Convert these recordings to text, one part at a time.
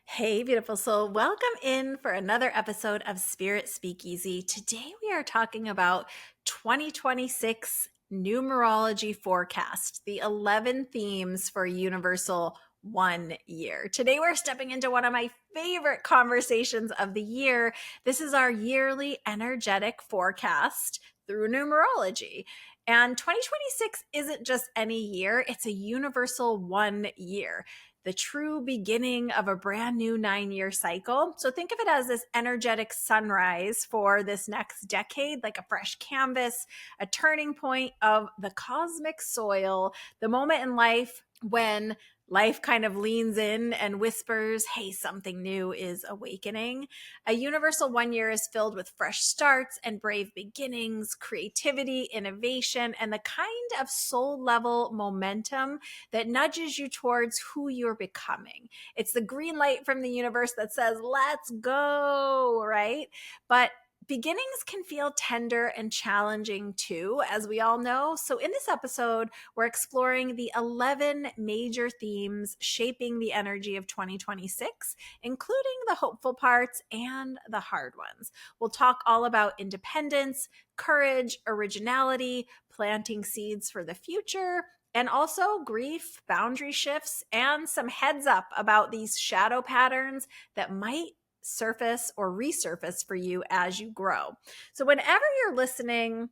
Hey, beautiful soul. Welcome in for another episode of Spirit Speakeasy. Today we are talking about 2026 numerology forecast, the 11 themes for Universal 1 year. Today we're stepping into one of my favorite conversations of the year. This is our yearly energetic forecast through numerology. And 2026 isn't just any year, it's a universal 1 year, the true beginning of a brand new 9 year cycle. So think of it as this energetic sunrise for this next decade, like a fresh canvas, a turning point of the cosmic soil, the moment in life when life kind of leans in and whispers, hey, something new is awakening. A universal 1 year is filled with fresh starts and brave beginnings, creativity, innovation, and the kind of soul level momentum that nudges you towards who you're becoming. It's the green light from the universe that says, let's go, right? But beginnings can feel tender and challenging too, as we all know. So, in this episode, we're exploring the 11 major themes shaping the energy of 2026, including the hopeful parts and the hard ones. We'll talk all about independence, courage, originality, planting seeds for the future, and also grief, boundary shifts, and some heads up about these shadow patterns that might surface or resurface for you as you grow. So, whenever you're listening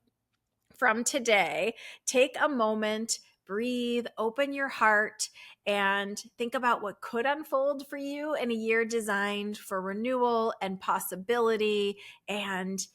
from today, take a moment, breathe, open your heart, and think about what could unfold for you in a year designed for renewal and possibility and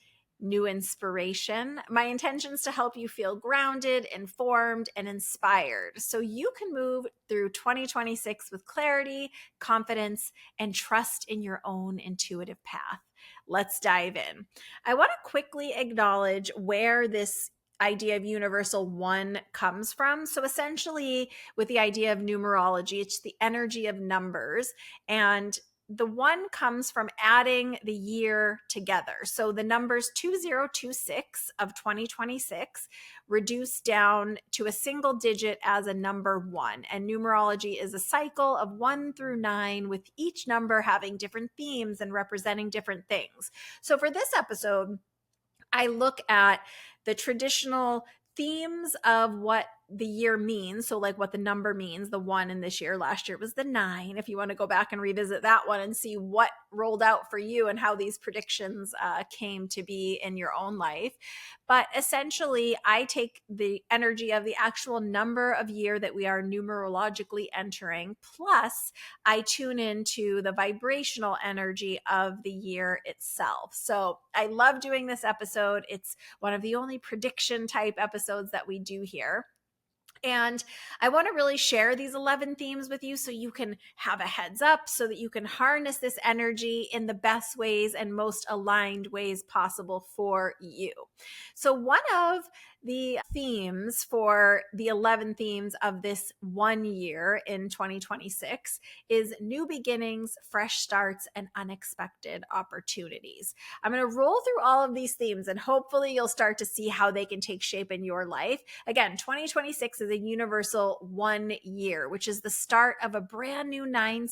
new inspiration. My intention is to help you feel grounded, informed, and inspired so you can move through 2026 with clarity, confidence, and trust in your own intuitive path. Let's dive in. I want to quickly acknowledge where this idea of universal one comes from. So essentially, with the idea of numerology, it's the energy of numbers. And the one comes from adding the year together. So the numbers 2026 of 2026 reduced down to a single digit as a number one. And numerology is a cycle of 1 through 9, with each number having different themes and representing different things. So for this episode, I look at the traditional themes of what the year means. So, like what the number means, the one in this year. Last year it was the 9. If you want to go back and revisit that one and see what rolled out for you and how these predictions came to be in your own life. But essentially, I take the energy of the actual number of year that we are numerologically entering, plus I tune into the vibrational energy of the year itself. So I love doing this episode. It's one of the only prediction type episodes that we do here. And I want to really share these 11 themes with you so you can have a heads up, so that you can harness this energy in the best ways and most aligned ways possible for you. So, one of the themes for the 11 themes of this 1 year in 2026 is new beginnings, fresh starts, and unexpected opportunities. I'm going to roll through all of these themes and hopefully you'll start to see how they can take shape in your life. Again, 2026 is a universal 1 year, which is the start of a brand new 9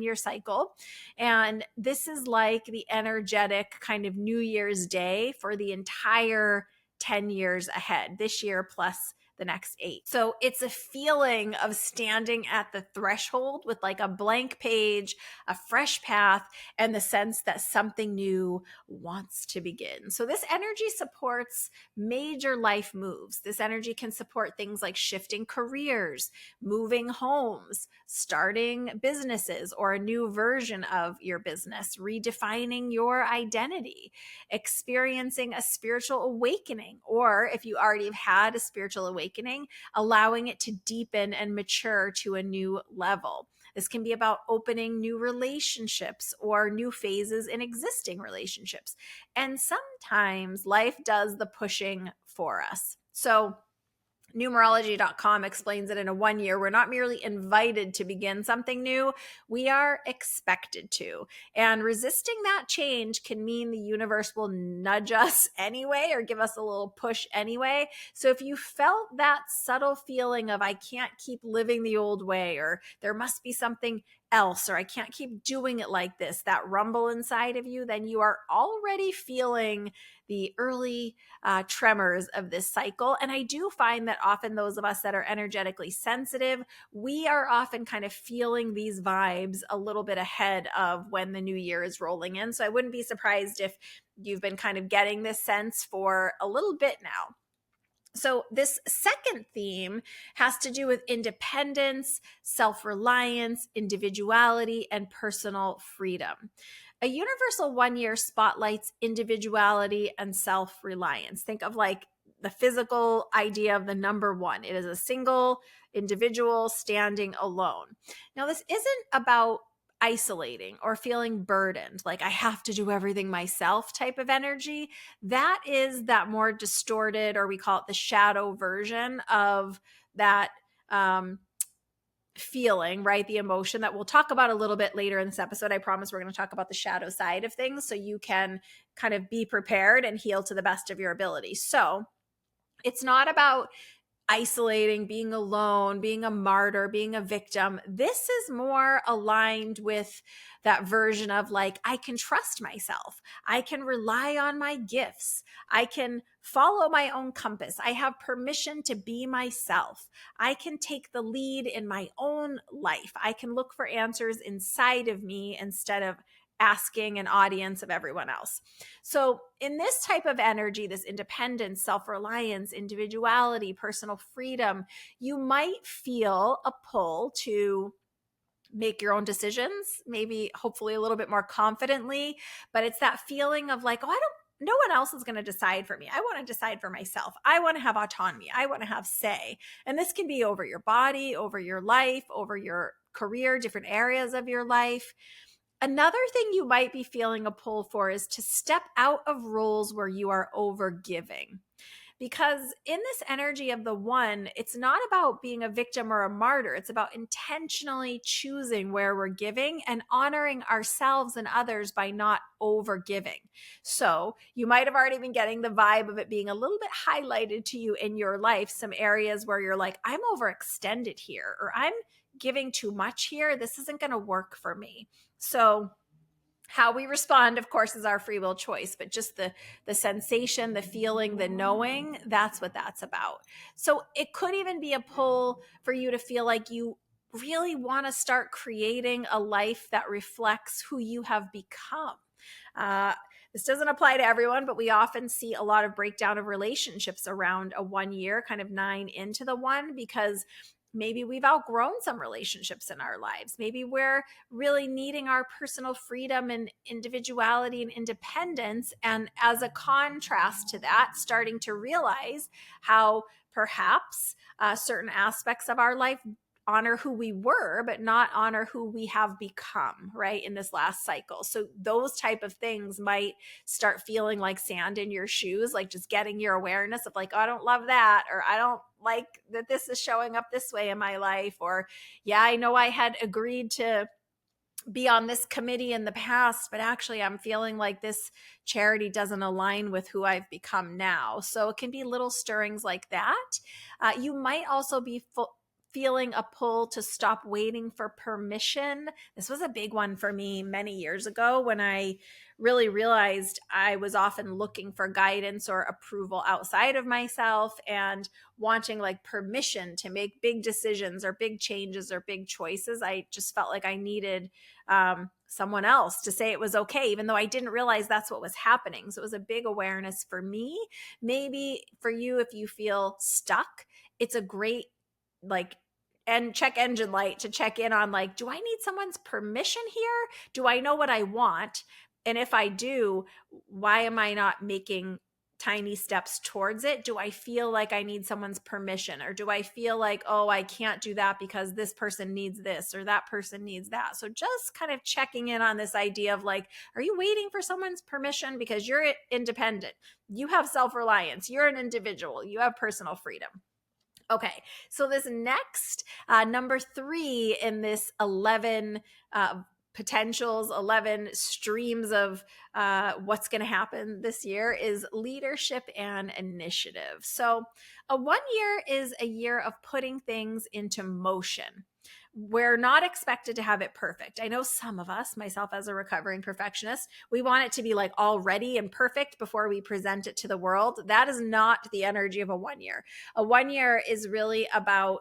year cycle. And this is like the energetic kind of New Year's Day for the entire 10 years ahead, this year plus the next 8. So it's a feeling of standing at the threshold with like a blank page, a fresh path, and the sense that something new wants to begin. So this energy supports major life moves. This energy can support things like shifting careers, moving homes, starting businesses or a new version of your business, redefining your identity, experiencing a spiritual awakening, or if you already have had a spiritual awakening, allowing it to deepen and mature to a new level. This can be about opening new relationships or new phases in existing relationships. And sometimes life does the pushing for us. So numerology.com explains it in a 1 year. We're not merely invited to begin something new, we are expected to. And resisting that change can mean the universe will nudge us anyway or give us a little push anyway. So if you felt that subtle feeling of I can't keep living the old way, or there must be something else, or I can't keep doing it like this, that rumble inside of you, then you are already feeling the early tremors of this cycle. And I do find that often those of us that are energetically sensitive, we are often kind of feeling these vibes a little bit ahead of when the new year is rolling in. So I wouldn't be surprised if you've been kind of getting this sense for a little bit now. So, this second theme has to do with independence, self reliance, individuality, and personal freedom. A universal 1 year spotlights individuality and self reliance. Think of like the physical idea of the number one. It is a single individual standing alone. Now, this isn't about isolating or feeling burdened, like I have to do everything myself type of energy. That is that more distorted, or we call it the shadow version of that feeling, right? The emotion that we'll talk about a little bit later in this episode. I promise we're going to talk about the shadow side of things so you can kind of be prepared and heal to the best of your ability. So it's not about isolating, being alone, being a martyr, being a victim. This is more aligned with that version of like, I can trust myself. I can rely on my gifts. I can follow my own compass. I have permission to be myself. I can take the lead in my own life. I can look for answers inside of me instead of asking an audience of everyone else. So, in this type of energy, this independence, self reliance, individuality, personal freedom, you might feel a pull to make your own decisions, maybe hopefully a little bit more confidently. But it's that feeling of like, no one else is going to decide for me. I want to decide for myself. I want to have autonomy. I want to have say. And this can be over your body, over your life, over your career, different areas of your life. Another thing you might be feeling a pull for is to step out of roles where you are over giving. Because in this energy of the one, it's not about being a victim or a martyr. It's about intentionally choosing where we're giving and honoring ourselves and others by not over giving. So you might have already been getting the vibe of it being a little bit highlighted to you in your life, some areas where you're like, I'm overextended here, or I'm giving too much here. This isn't going to work for me. So how we respond, of course, is our free will choice, but just the sensation, the feeling, the knowing, that's what that's about. So it could even be a pull for you to feel like you really want to start creating a life that reflects who you have become. This doesn't apply to everyone, but we often see a lot of breakdown of relationships around a 1 year, kind of 9 into the one, because maybe we've outgrown some relationships in our lives. Maybe we're really needing our personal freedom and individuality and independence. And as a contrast to that, starting to realize how perhaps certain aspects of our life honor who we were, but not honor who we have become, right, in this last cycle. So those type of things might start feeling like sand in your shoes, like just getting your awareness of like, oh, I don't love that, or I don't like that this is showing up this way in my life, or yeah, I know I had agreed to be on this committee in the past, but actually I'm feeling like this charity doesn't align with who I've become now. So it can be little stirrings like that. You might also be feeling a pull to stop waiting for permission. This was a big one for me many years ago when I really realized I was often looking for guidance or approval outside of myself and wanting like permission to make big decisions or big changes or big choices. I just felt like I needed someone else to say it was okay, even though I didn't realize that's what was happening. So it was a big awareness for me. Maybe for you, if you feel stuck, it's a great like and check engine light to check in on like, do I need someone's permission here? Do I know what I want? And if I do, why am I not making tiny steps towards it? Do I feel like I need someone's permission? Or do I feel like, oh, I can't do that because this person needs this or that person needs that? So just kind of checking in on this idea of like, are you waiting for someone's permission? Because you're independent. You have self-reliance. You're an individual. You have personal freedom. Okay, so this next number 3 in this 11 potentials, 11 streams of what's going to happen this year is leadership and initiative. So a 1 year is a year of putting things into motion. We're not expected to have it perfect. I know some of us, myself as a recovering perfectionist, we want it to be like all ready and perfect before we present it to the world. That is not the energy of a 1 year. A 1 year is really about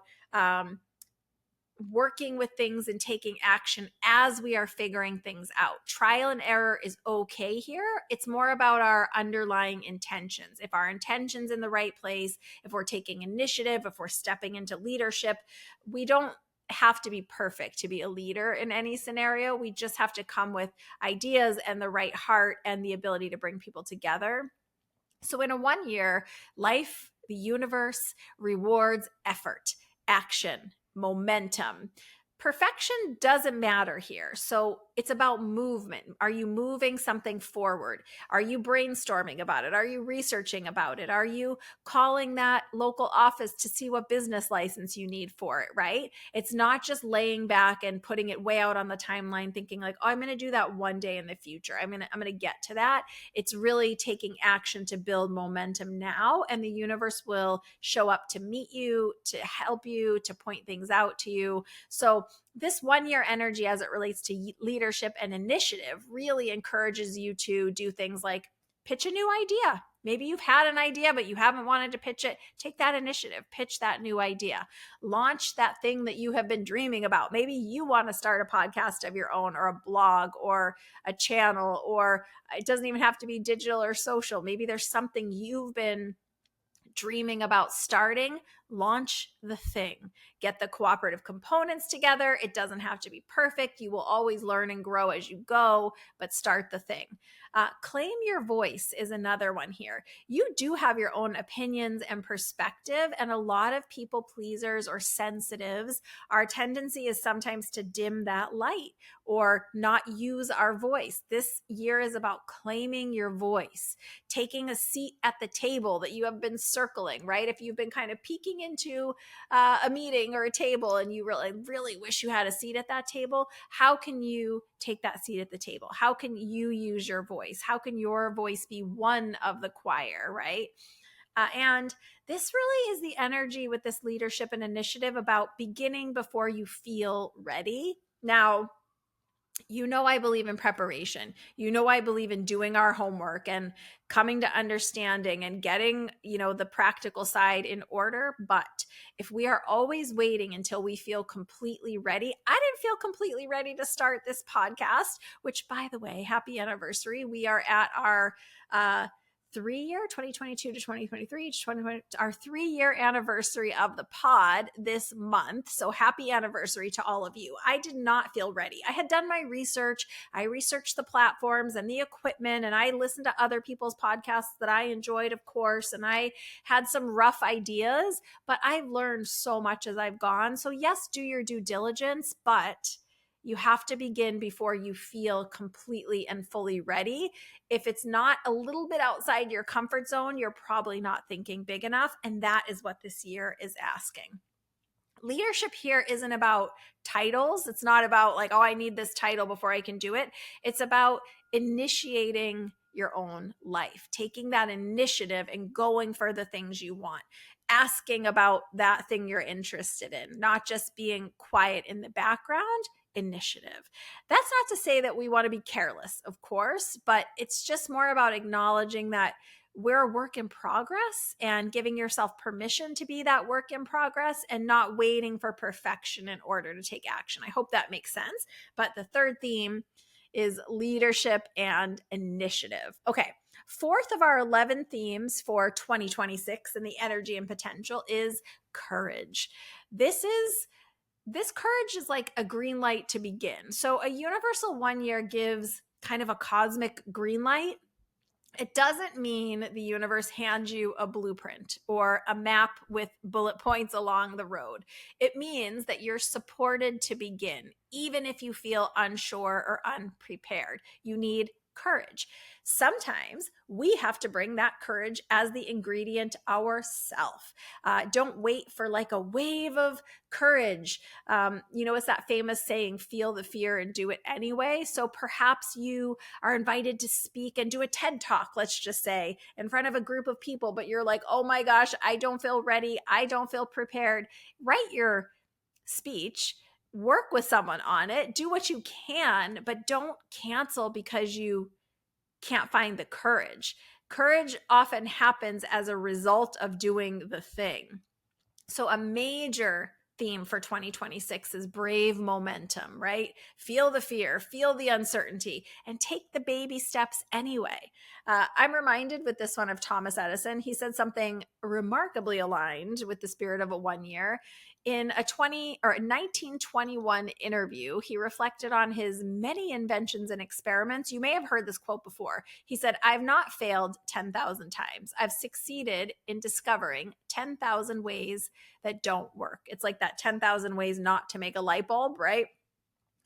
working with things and taking action as we are figuring things out. Trial and error is okay here. It's more about our underlying intentions. If our intention's in the right place, if we're taking initiative, if we're stepping into leadership, we don't have to be perfect to be a leader in any scenario. We just have to come with ideas and the right heart and the ability to bring people together. So in a 1 year, life, the universe rewards effort, action, momentum. Perfection doesn't matter here. So it's about movement. Are you moving something forward? Are you brainstorming about it? Are you researching about it? Are you calling that local office to see what business license you need for it, right? It's not just laying back and putting it way out on the timeline thinking like, "Oh, I'm going to do that one day in the future. I'm going to get to that." It's really taking action to build momentum now, and the universe will show up to meet you, to help you, to point things out to you. So this 1 year energy as it relates to leadership and initiative really encourages you to do things like pitch a new idea. Maybe you've had an idea, but you haven't wanted to pitch it. Take that initiative, pitch that new idea, launch that thing that you have been dreaming about. Maybe you want to start a podcast of your own, or a blog, or a channel, or it doesn't even have to be digital or social. Maybe there's something you've been dreaming about starting. Launch the thing. Get the cooperative components together. It doesn't have to be perfect. You will always learn and grow as you go, but start the thing. Claim your voice is another one here. You do have your own opinions and perspective, and a lot of people pleasers or sensitives, our tendency is sometimes to dim that light or not use our voice. This year is about claiming your voice, taking a seat at the table that you have been circling, right? If you've been kind of peeking into a meeting or a table and you really wish you had a seat at that table, how can you take that seat at the table? How can you use your voice? How can your voice be one of the choir, right? And this really is the energy with this leadership and initiative about beginning before you feel ready. Now, I believe in preparation. I believe in doing our homework and coming to understanding and getting, the practical side in order. But if we are always waiting until we feel completely ready, I didn't feel completely ready to start this podcast, which, by the way, happy anniversary. We are at our 3-year, 2022 to 2023, our 3-year anniversary of the pod this month. So happy anniversary to all of you. I did not feel ready. I had done my research. I researched the platforms and the equipment, and I listened to other people's podcasts that I enjoyed, of course, and I had some rough ideas, but I've learned so much as I've gone. So yes, do your due diligence, but you have to begin before you feel completely and fully ready. If it's not a little bit outside your comfort zone, you're probably not thinking big enough. And that is what this year is asking. Leadership here isn't about titles. It's not about like, oh, I need this title before I can do it. It's about initiating your own life, taking that initiative and going for the things you want, asking about that thing you're interested in, not just being quiet in the background. Initiative. That's not to say that we want to be careless, of course, but it's just more about acknowledging that we're a work in progress and giving yourself permission to be that work in progress and not waiting for perfection in order to take action. I hope that makes sense. But the third theme is leadership and initiative. Okay. Fourth of our 11 themes for 2026 and the energy and potential is courage. This courage is like a green light to begin. So a universal 1 year gives kind of a cosmic green light. It doesn't mean the universe hands you a blueprint or a map with bullet points along the road. It means that you're supported to begin, even if you feel unsure or unprepared. You need courage. Sometimes we have to bring that courage as the ingredient ourselves. Don't wait for like a wave of courage. It's that famous saying, feel the fear and do it anyway. So perhaps you are invited to speak and do a TED Talk, let's just say, in front of a group of people, but you're like, oh my gosh, I don't feel ready. I don't feel prepared. Write your speech, work with someone on it, do what you can, but don't cancel because you can't find the courage. Courage often happens as a result of doing the thing. So a major theme for 2026 is brave momentum, right? Feel the fear, feel the uncertainty, and take the baby steps anyway. I'm reminded with this one of Thomas Edison. He said something remarkably aligned with the spirit of a 1 year. In a 1921 interview, he reflected on his many inventions and experiments. You may have heard this quote before. He said, "I've not failed 10,000 times. I've succeeded in discovering 10,000 ways that don't work." It's like that 10,000 ways not to make a light bulb, right?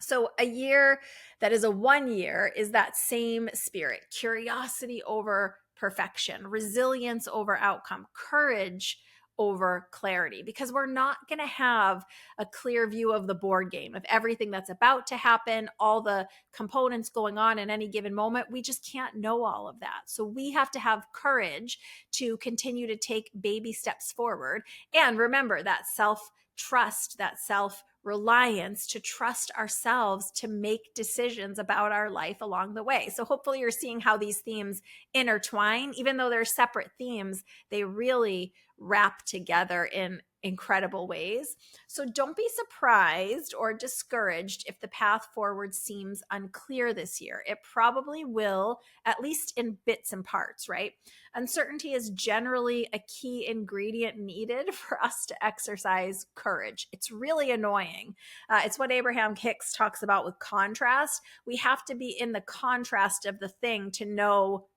So a year that is a 1 year is that same spirit: curiosity over perfection, resilience over outcome, courage over clarity, because we're not going to have a clear view of the board game of everything that's about to happen, all the components going on in any given moment. We just can't know all of that. So we have to have courage to continue to take baby steps forward. And remember that self trust, that self reliance, to trust ourselves to make decisions about our life along the way. So hopefully you're seeing how these themes intertwine. Even though they're separate themes, they really wrap together in incredible ways. So don't be surprised or discouraged if the path forward seems unclear this year. It probably will, at least in bits and parts, right? Uncertainty is generally a key ingredient needed for us to exercise courage. It's really annoying. It's what Abraham Hicks talks about with contrast. We have to be in the contrast of the thing to know.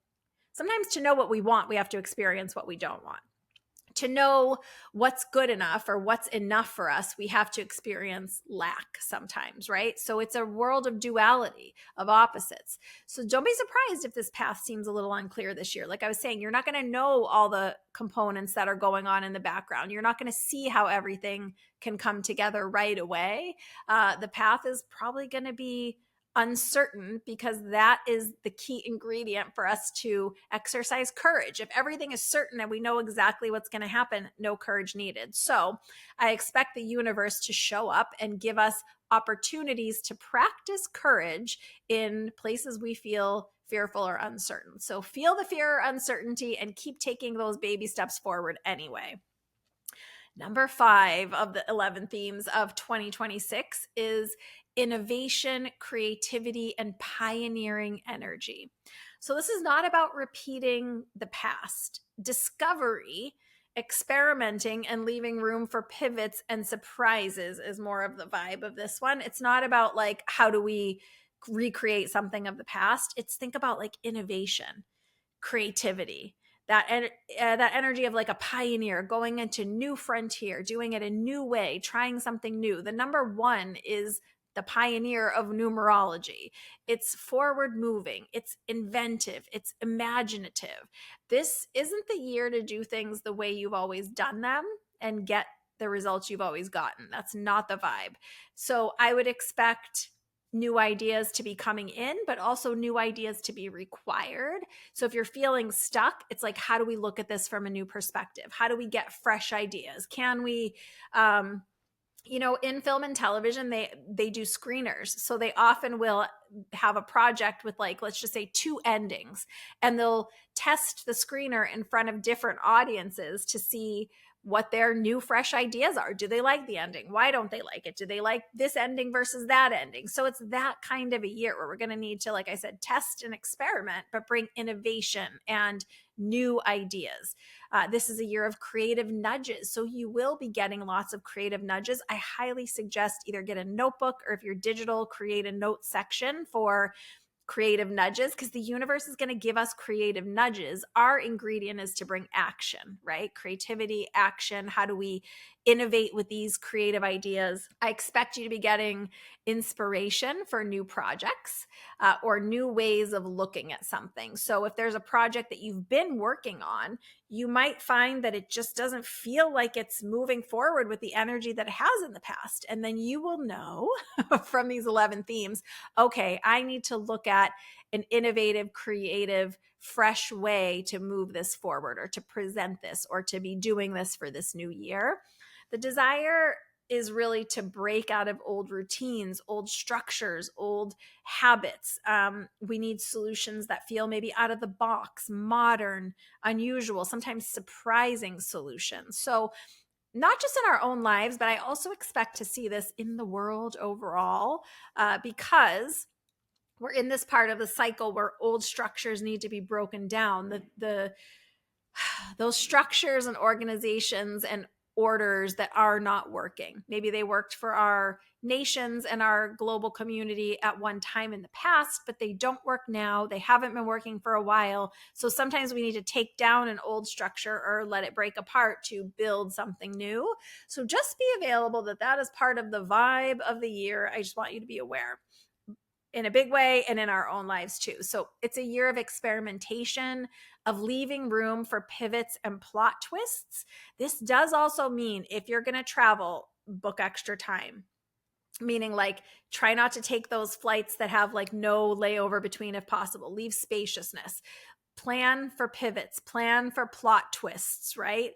Sometimes to know what we want, we have to experience what we don't want. To know what's good enough or what's enough for us, we have to experience lack sometimes, right? So it's a world of duality, of opposites. So don't be surprised if this path seems a little unclear this year. Like I was saying, you're not going to know all the components that are going on in the background. You're not going to see how everything can come together right away. The path is probably going to be uncertain, because that is the key ingredient for us to exercise courage. If everything is certain and we know exactly what's going to happen, no courage needed. So I expect the universe to show up and give us opportunities to practice courage in places we feel fearful or uncertain. So feel the fear or uncertainty and keep taking those baby steps forward anyway. Number 5 of the 11 themes of 2026 is innovation, creativity, and pioneering energy. So this is not about repeating the past. Discovery, experimenting, and leaving room for pivots and surprises is more of the vibe of this one. It's not about like, how do we recreate something of the past? It's think about like innovation, creativity, that energy of like a pioneer going into new frontier, doing it a new way, trying something new. The number 1 is the pioneer of numerology. It's forward moving, it's inventive, it's imaginative. This isn't the year to do things the way you've always done them and get the results you've always gotten. That's not the vibe. So I would expect new ideas to be coming in, but also new ideas to be required. So if you're feeling stuck, it's like, how do we look at this from a new perspective? How do we get fresh ideas? Can we, in film and television, they do screeners. So they often will have a project with, like, let's just say 2 endings, and they'll test the screener in front of different audiences to see what their new fresh ideas are. Do they like the ending? Why don't they like it? Do they like this ending versus that ending? So it's that kind of a year where we're going to need to, like I said, test and experiment, but bring innovation and new ideas. This is a year of creative nudges. So you will be getting lots of creative nudges. I highly suggest either get a notebook, or if you're digital, create a note section for creative nudges, because the universe is going to give us creative nudges. Our ingredient is to bring action, right? Creativity, action. How do we innovate with these creative ideas? I expect you to be getting inspiration for new projects or new ways of looking at something. So if there's a project that you've been working on, you might find that it just doesn't feel like it's moving forward with the energy that it has in the past. And then you will know from these 11 themes, okay, I need to look at an innovative, creative, fresh way to move this forward, or to present this, or to be doing this for this new year. The desire is really to break out of old routines, old structures, old habits. We need solutions that feel maybe out of the box, modern, unusual, sometimes surprising solutions. So, not just in our own lives, but I also expect to see this in the world overall, because we're in this part of the cycle where old structures need to be broken down. The those structures and organizations and orders that are not working. Maybe they worked for our nations and our global community at one time in the past, but they don't work now. They haven't been working for a while. So sometimes we need to take down an old structure or let it break apart to build something new. So just be available that is part of the vibe of the year. I just want you to be aware in a big way and in our own lives too. So it's a year of experimentation, of leaving room for pivots and plot twists. This does also mean if you're going to travel, book extra time. Meaning, like, try not to take those flights that have like no layover between if possible. Leave spaciousness. Plan for pivots, plan for plot twists, right?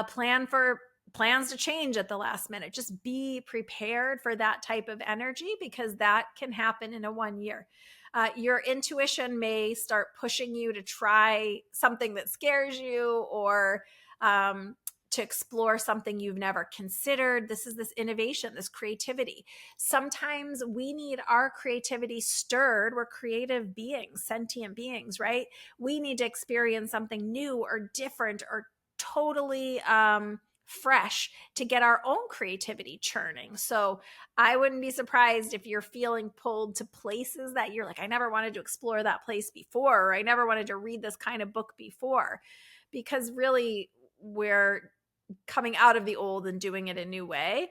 Plan for plans to change at the last minute. Just be prepared for that type of energy because that can happen in a 1 year. Your intuition may start pushing you to try something that scares you or to explore something you've never considered. This is this innovation, this creativity. Sometimes we need our creativity stirred. We're creative beings, sentient beings, right? We need to experience something new or different or totally fresh to get our own creativity churning. So I wouldn't be surprised if you're feeling pulled to places that you're like, I never wanted to explore that place before, or I never wanted to read this kind of book before, because really we're coming out of the old and doing it a new way.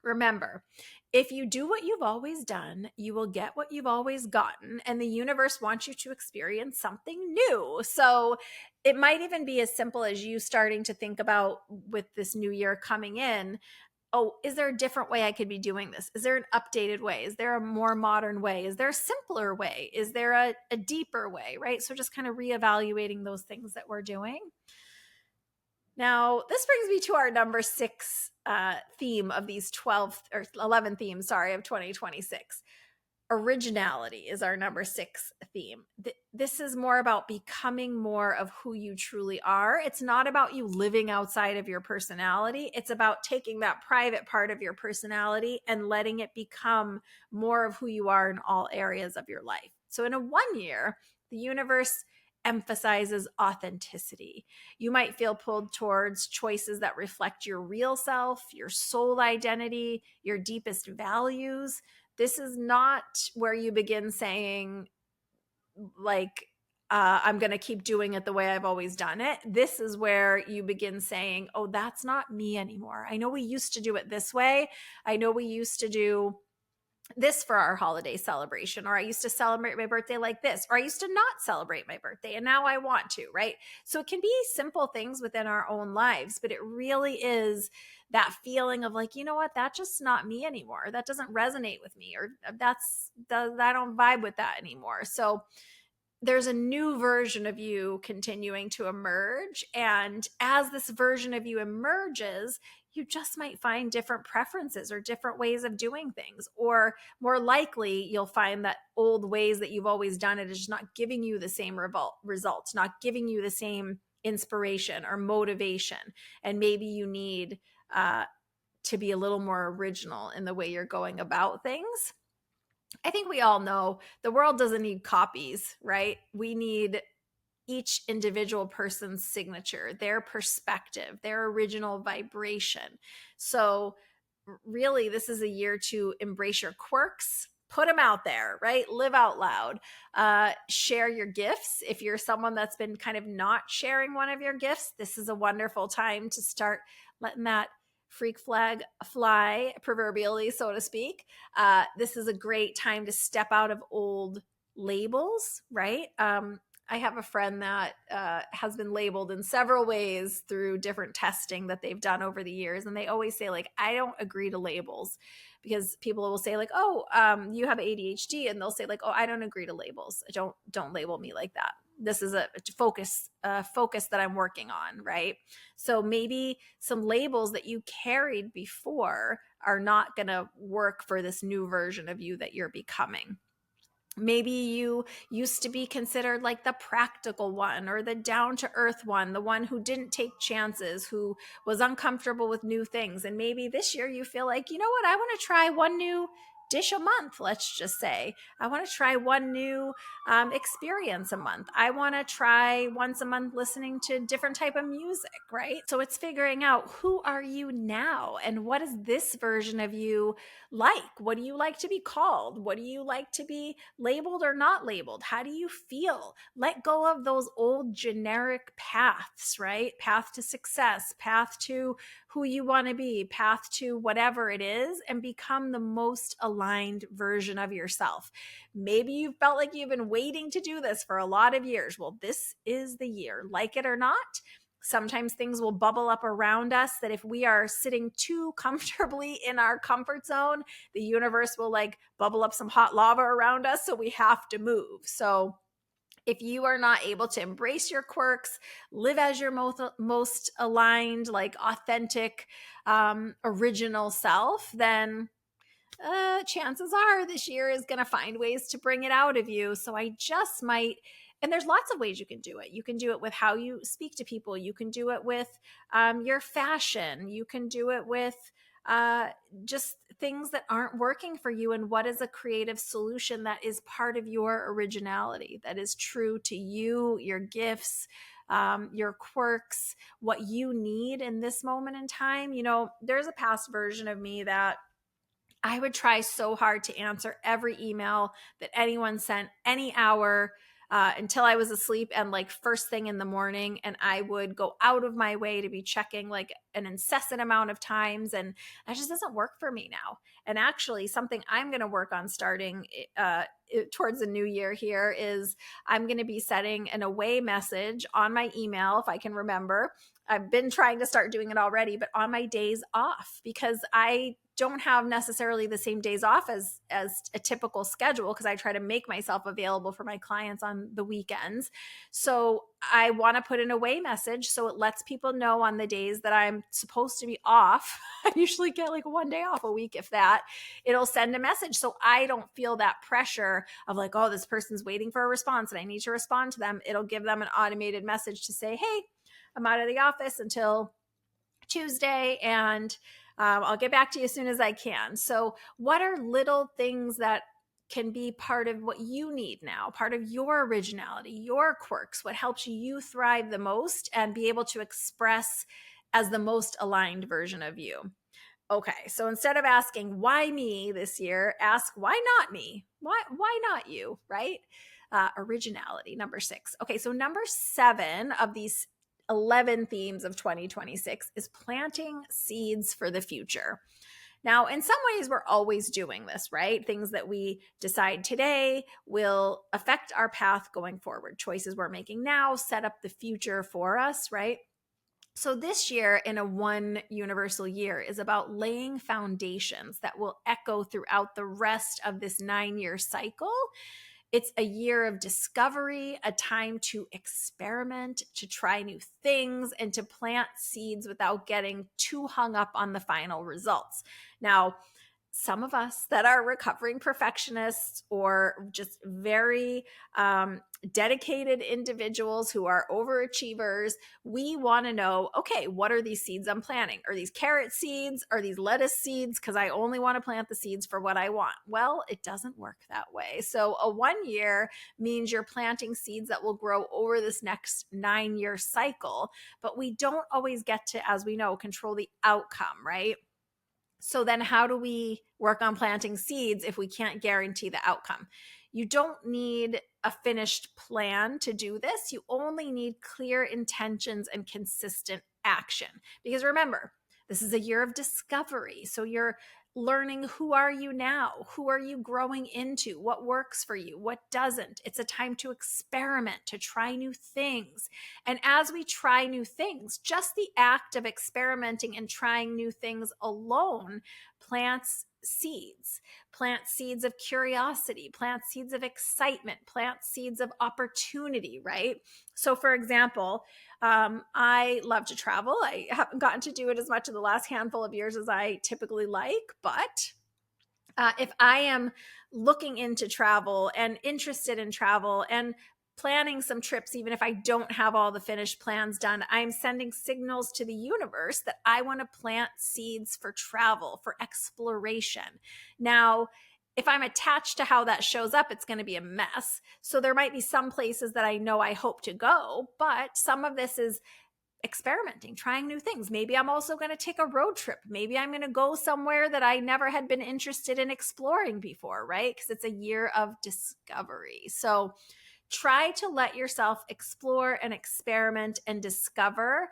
Remember, if you do what you've always done, you will get what you've always gotten, and the universe wants you to experience something new. So it might even be as simple as you starting to think about, with this new year coming in, oh, is there a different way I could be doing this? Is there an updated way? Is there a more modern way? Is there a simpler way? Is there a deeper way, right? So just kind of reevaluating those things that we're doing. Now, this brings me to our number 6 theme of these 12 or 11 themes, of 2026. Originality is our number 6 theme. This is more about becoming more of who you truly are. It's not about you living outside of your personality. It's about taking that private part of your personality and letting it become more of who you are in all areas of your life. So in a 1 year, the universe emphasizes authenticity. You might feel pulled towards choices that reflect your real self, your soul identity, your deepest values. This is not where you begin saying, like, I'm going to keep doing it the way I've always done it. This is where you begin saying, oh, that's not me anymore. I know we used to do it this way. I know we used to do this for our holiday celebration, or I used to celebrate my birthday like this, or I used to not celebrate my birthday and now I want to, right? So it can be simple things within our own lives, but it really is that feeling of like, you know what, that's just not me anymore. That doesn't resonate with me, or I don't vibe with that anymore. So there's a new version of you continuing to emerge. And as this version of you emerges, you just might find different preferences or different ways of doing things. Or more likely, you'll find that old ways that you've always done it is just not giving you the same results, not giving you the same inspiration or motivation. And maybe you need to be a little more original in the way you're going about things. I think we all know the world doesn't need copies, right? We need each individual person's signature, their perspective, their original vibration. So, really, this is a year to embrace your quirks, put them out there, right? Live out loud. Share your gifts. If you're someone that's been kind of not sharing one of your gifts, this is a wonderful time to start letting that freak flag fly, proverbially, so to speak. This is a great time to step out of old labels, right? I have a friend that has been labeled in several ways through different testing that they've done over the years. And they always say, like, I don't agree to labels, because people will say like, oh, you have ADHD. And they'll say like, oh, I don't agree to labels. Don't label me like that. This is a focus that I'm working on, right? So maybe some labels that you carried before are not going to work for this new version of you that you're becoming. Maybe you used to be considered like the practical one or the down to earth one, the one who didn't take chances, who was uncomfortable with new things. And maybe this year you feel like, you know what, I want to try one new dish a month. Let's just say I want to try one new experience a month. I want to try once a month listening to different type of music, right? So it's figuring out, who are you now, and what is this version of you like? What do you like to be called? What do you like to be labeled or not labeled? How do you feel? Let go of those old generic paths, right? Path to success, path to who you want to be, path to whatever it is, and become the most aligned version of yourself. Maybe you felt like you've been waiting to do this for a lot of years. Well, this is the year. Like it or not, sometimes things will bubble up around us that if we are sitting too comfortably in our comfort zone, the universe will like bubble up some hot lava around us. So we have to move. So if you are not able to embrace your quirks, live as your most aligned, like authentic, original self, then chances are this year is going to find ways to bring it out of you. So I just might, and there's lots of ways you can do it. You can do it with how you speak to people. You can do it with your fashion. You can do it with just things that aren't working for you, and what is a creative solution that is part of your originality, that is true to you, your gifts, your quirks, what you need in this moment in time. You know, there's a past version of me that I would try so hard to answer every email that anyone sent any hour until I was asleep and like first thing in the morning. And I would go out of my way to be checking like an incessant amount of times. And that just doesn't work for me now. And actually, something I'm going to work on starting towards the new year here is I'm going to be setting an away message on my email if I can remember. I've been trying to start doing it already, but on my days off, because I don't have necessarily the same days off as a typical schedule, because I try to make myself available for my clients on the weekends. So I want to put an away message so it lets people know on the days that I'm supposed to be off. I usually get like one day off a week, if that. It'll send a message so I don't feel that pressure of like, oh, this person's waiting for a response and I need to respond to them. It'll give them an automated message to say, hey, I'm out of the office until Tuesday, and I'll get back to you as soon as I can. So what are little things that can be part of what you need now, part of your originality, your quirks, what helps you thrive the most and be able to express as the most aligned version of you? Okay, so instead of asking why me this year, ask why not me? Why not you, right? Originality, number 6. Okay, so number 7 of these 11 themes of 2026 is planting seeds for the future. Now, in some ways, we're always doing this, right? Things that we decide today will affect our path going forward. Choices we're making now set up the future for us, right? So this year, in a one universal year, is about laying foundations that will echo throughout the rest of this 9-year cycle. It's a year of discovery, a time to experiment, to try new things, and to plant seeds without getting too hung up on the final results. Now, some of us that are recovering perfectionists or just very dedicated individuals who are overachievers, we want to know, okay, what are these seeds I'm planting? Are these carrot seeds? Are these lettuce seeds? Because I only want to plant the seeds for what I want. Well, it doesn't work that way. So a 1 year means you're planting seeds that will grow over this next 9-year cycle, but we don't always get to, as we know, control the outcome, right? So then how do we work on planting seeds if we can't guarantee the outcome? You don't need a finished plan to do this. You only need clear intentions and consistent action. Because remember, this is a year of discovery. So you're learning, who are you now? Who are you growing into? What works for you? What doesn't? It's a time to experiment, to try new things. And as we try new things, just the act of experimenting and trying new things alone plants seeds. Plant seeds of curiosity, plant seeds of excitement, plant seeds of opportunity, right? So for example, I love to travel. I haven't gotten to do it as much in the last handful of years as I typically like, but if I am looking into travel and interested in travel and planning some trips, even if I don't have all the finished plans done, I'm sending signals to the universe that I want to plant seeds for travel, for exploration. Now, if I'm attached to how that shows up, it's going to be a mess. So there might be some places that I know I hope to go, but some of this is experimenting, trying new things. Maybe I'm also going to take a road trip. Maybe I'm going to go somewhere that I never had been interested in exploring before, right? Because it's a year of discovery. So try to let yourself explore and experiment and discover.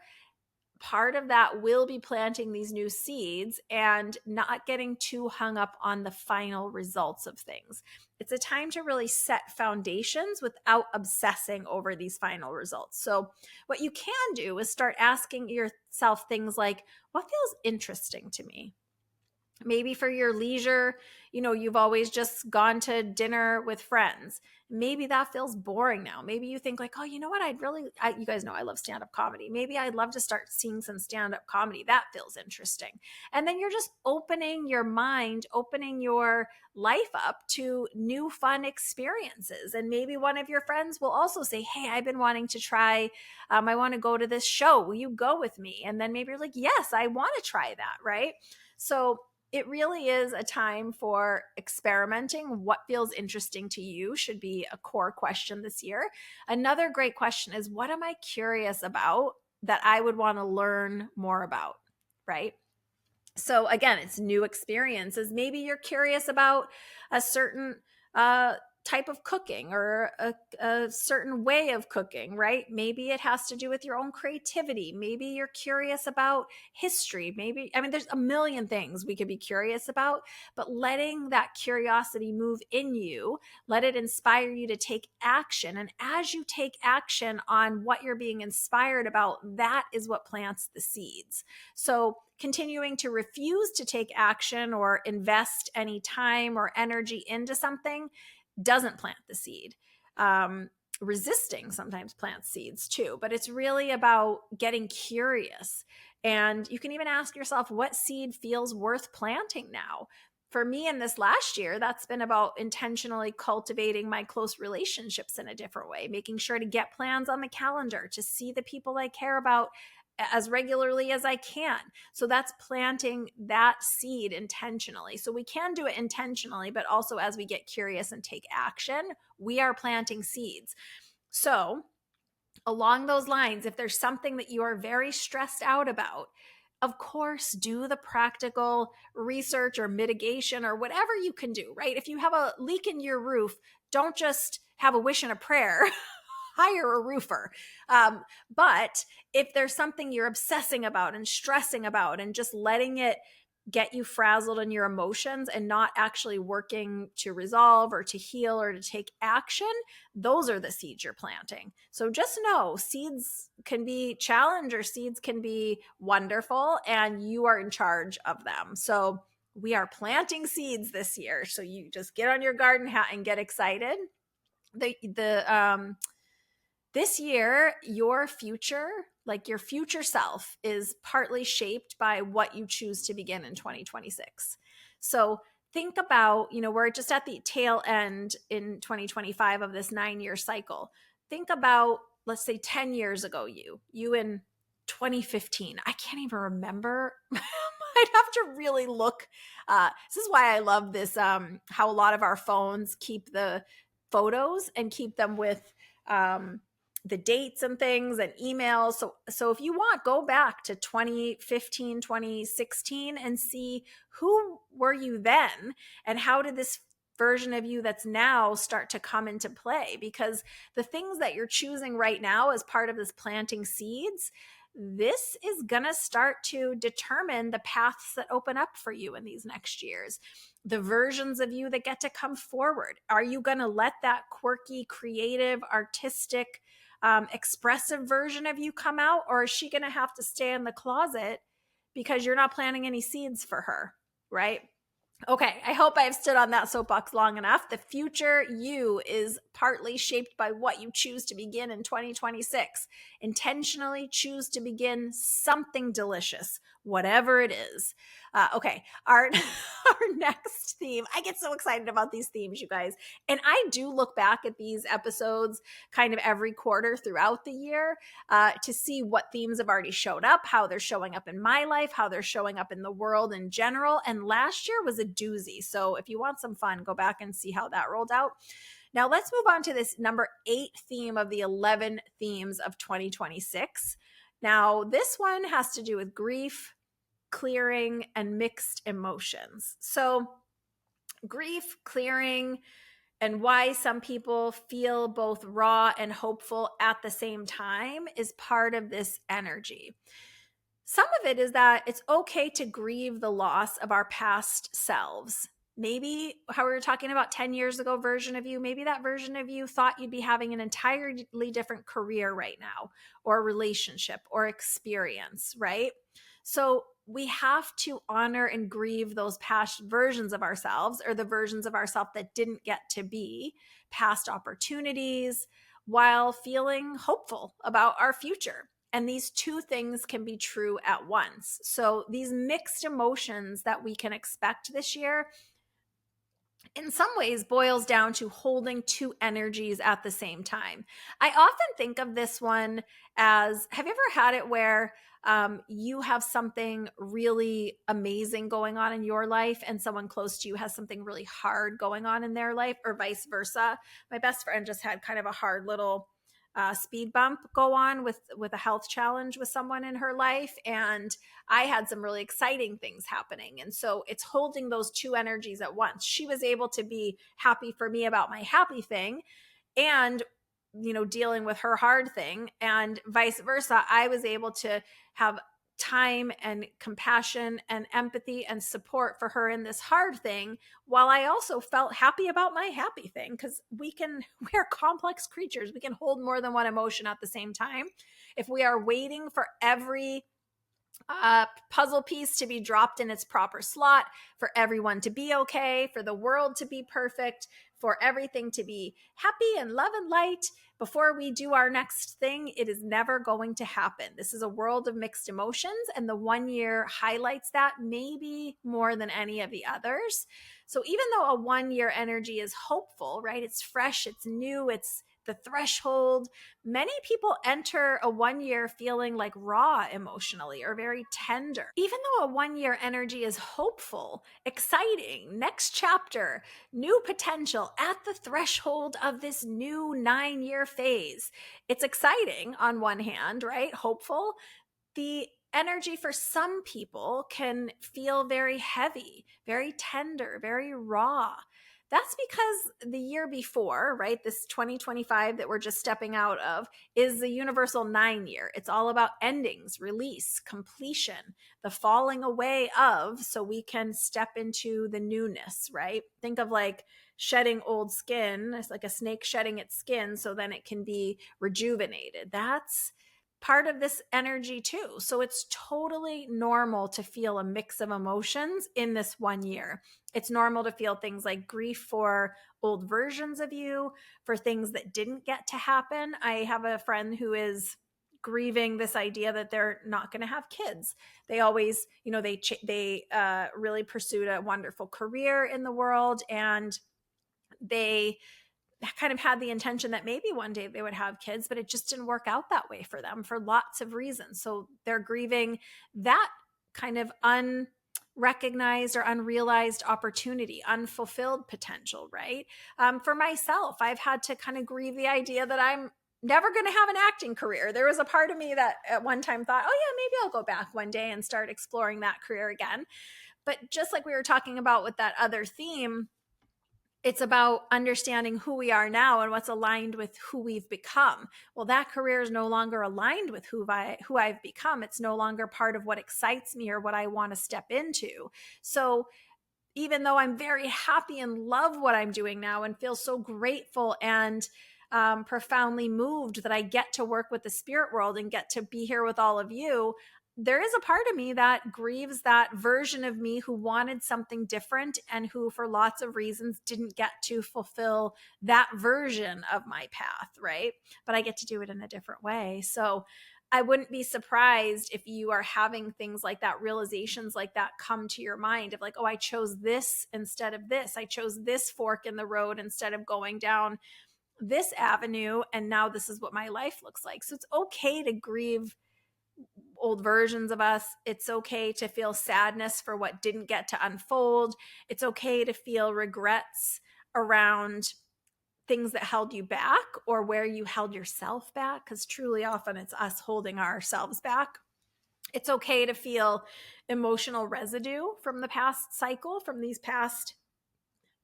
Part of that will be planting these new seeds and not getting too hung up on the final results of things. It's a time to really set foundations without obsessing over these final results. So, what you can do is start asking yourself things like, what feels interesting to me? Maybe for your leisure, you've always just gone to dinner with friends. Maybe that feels boring now. Maybe you think like, oh, you know what? You guys know I love stand-up comedy. Maybe I'd love to start seeing some stand-up comedy. That feels interesting. And then you're just opening your mind, opening your life up to new fun experiences. And maybe one of your friends will also say, hey, I've been wanting to try, I want to go to this show. Will you go with me? And then maybe you're like, yes, I want to try that, right? So it really is a time for experimenting. What feels interesting to you should be a core question this year. Another great question is, what am I curious about that I would want to learn more about, right? So again, it's new experiences. Maybe you're curious about a certain type of cooking or a certain way of cooking, right? Maybe it has to do with your own creativity. Maybe you're curious about history. There's a million things we could be curious about, but letting that curiosity move in you, let it inspire you to take action. And as you take action on what you're being inspired about, that is what plants the seeds. So continuing to refuse to take action or invest any time or energy into something doesn't plant the seed. Resisting sometimes plants seeds too, but it's really about getting curious. And you can even ask yourself, what seed feels worth planting now? For me in this last year, that's been about intentionally cultivating my close relationships in a different way, making sure to get plans on the calendar, to see the people I care about as regularly as I can. So that's planting that seed intentionally. So we can do it intentionally, but also as we get curious and take action, we are planting seeds. So along those lines, if there's something that you are very stressed out about, of course, do the practical research or mitigation or whatever you can do, right? If you have a leak in your roof, don't just have a wish and a prayer. Hire a roofer. But if there's something you're obsessing about and stressing about and just letting it get you frazzled in your emotions and not actually working to resolve or to heal or to take action, those are the seeds you're planting. So just know seeds can be challenge or seeds can be wonderful, and you are in charge of them. So we are planting seeds this year. So you just get on your garden hat and get excited. This year, your future, like your future self, is partly shaped by what you choose to begin in 2026. So think about, we're just at the tail end in 2025 of this 9-year cycle. Think about, let's say 10 years ago, you in 2015. I can't even remember. I'd have to really look. This is why I love this, how a lot of our phones keep the photos and keep them with the dates and things and emails. So if you want, go back to 2015, 2016 and see who were you then and how did this version of you that's now start to come into play? Because the things that you're choosing right now as part of this planting seeds, this is going to start to determine the paths that open up for you in these next years. The versions of you that get to come forward. Are you going to let that quirky, creative, artistic, expressive version of you come out? Or is she going to have to stay in the closet because you're not planting any seeds for her? right? Okay, I hope I've stood on that soapbox long enough. The future you is partly shaped by what you choose to begin in 2026. Intentionally choose to begin something delicious, whatever it is. Okay, our next theme. I get so excited about these themes, you guys. And I do look back at these episodes kind of every quarter throughout the year to see what themes have already showed up, how they're showing up in my life, how they're showing up in the world in general. And last year was a doozy. So if you want some fun, go back and see how that rolled out. Now let's move on to this number 8 theme of the 11 themes of 2026. Now, this one has to do with grief, clearing, and mixed emotions. So, grief, clearing, and why some people feel both raw and hopeful at the same time is part of this energy. Some of it is that it's okay to grieve the loss of our past selves. Maybe how we were talking about 10 years ago version of you, maybe that version of you thought you'd be having an entirely different career right now, or relationship, or experience, right? So we have to honor and grieve those past versions of ourselves, or the versions of ourselves that didn't get to be, past opportunities, while feeling hopeful about our future. And these two things can be true at once. So these mixed emotions that we can expect this year, in some ways, boils down to holding two energies at the same time. I often think of this one as, have you ever had it where you have something really amazing going on in your life and someone close to you has something really hard going on in their life, or vice versa? My best friend just had kind of a hard little speed bump go on with a health challenge with someone in her life, and I had some really exciting things happening. And so it's holding those two energies at once. She was able to be happy for me about my happy thing and dealing with her hard thing, and vice versa. I was able to have time and compassion and empathy and support for her in this hard thing, while I also felt happy about my happy thing, because we're complex creatures. We can hold more than one emotion at the same time. If we are waiting for every puzzle piece to be dropped in its proper slot, for everyone to be okay, for the world to be perfect, for everything to be happy and love and light before we do our next thing, it is never going to happen. This is a world of mixed emotions, and the 1 year highlights that maybe more than any of the others. So even though a 1 year energy is hopeful, right? It's fresh, it's new, it's the threshold. Many people enter a 1 year feeling like raw emotionally or very tender. Even though a 1 year energy is hopeful, exciting, next chapter, new potential at the threshold of this new 9 year phase. It's exciting on one hand, right? Hopeful. The energy for some people can feel very heavy, very tender, very raw. That's because the year before, right, this 2025 that we're just stepping out of, is the universal 9 year. It's all about endings, release, completion, the falling away of, so we can step into the newness, right? Think of like shedding old skin. It's like a snake shedding its skin so then it can be rejuvenated. That's part of this energy too. So it's totally normal to feel a mix of emotions in this 1 year. It's normal to feel things like grief for old versions of you, for things that didn't get to happen. I have a friend who is grieving this idea that they're not going to have kids. They always, they really pursued a wonderful career in the world, and they kind of had the intention that maybe one day they would have kids, but it just didn't work out that way for them for lots of reasons. So they're grieving that kind of unrecognized or unrealized opportunity, unfulfilled potential, right? For myself, I've had to kind of grieve the idea that I'm never going to have an acting career. There was a part of me that at one time thought, oh yeah, maybe I'll go back one day and start exploring that career again. But just like we were talking about with that other theme, it's about understanding who we are now and what's aligned with who we've become. Well, that career is no longer aligned with who I've become. It's no longer part of what excites me or what I want to step into. So even though I'm very happy and love what I'm doing now and feel so grateful and profoundly moved that I get to work with the spirit world and get to be here with all of you, there is a part of me that grieves that version of me who wanted something different and who, for lots of reasons, didn't get to fulfill that version of my path, right? But I get to do it in a different way. So I wouldn't be surprised if you are having things like that, realizations like that come to your mind of like, oh, I chose this instead of this. I chose this fork in the road instead of going down this avenue. And now this is what my life looks like. So it's okay to grieve old versions of us. It's okay to feel sadness for what didn't get to unfold. It's okay to feel regrets around things that held you back or where you held yourself back, because truly often it's us holding ourselves back. It's okay to feel emotional residue from the past cycle, from these past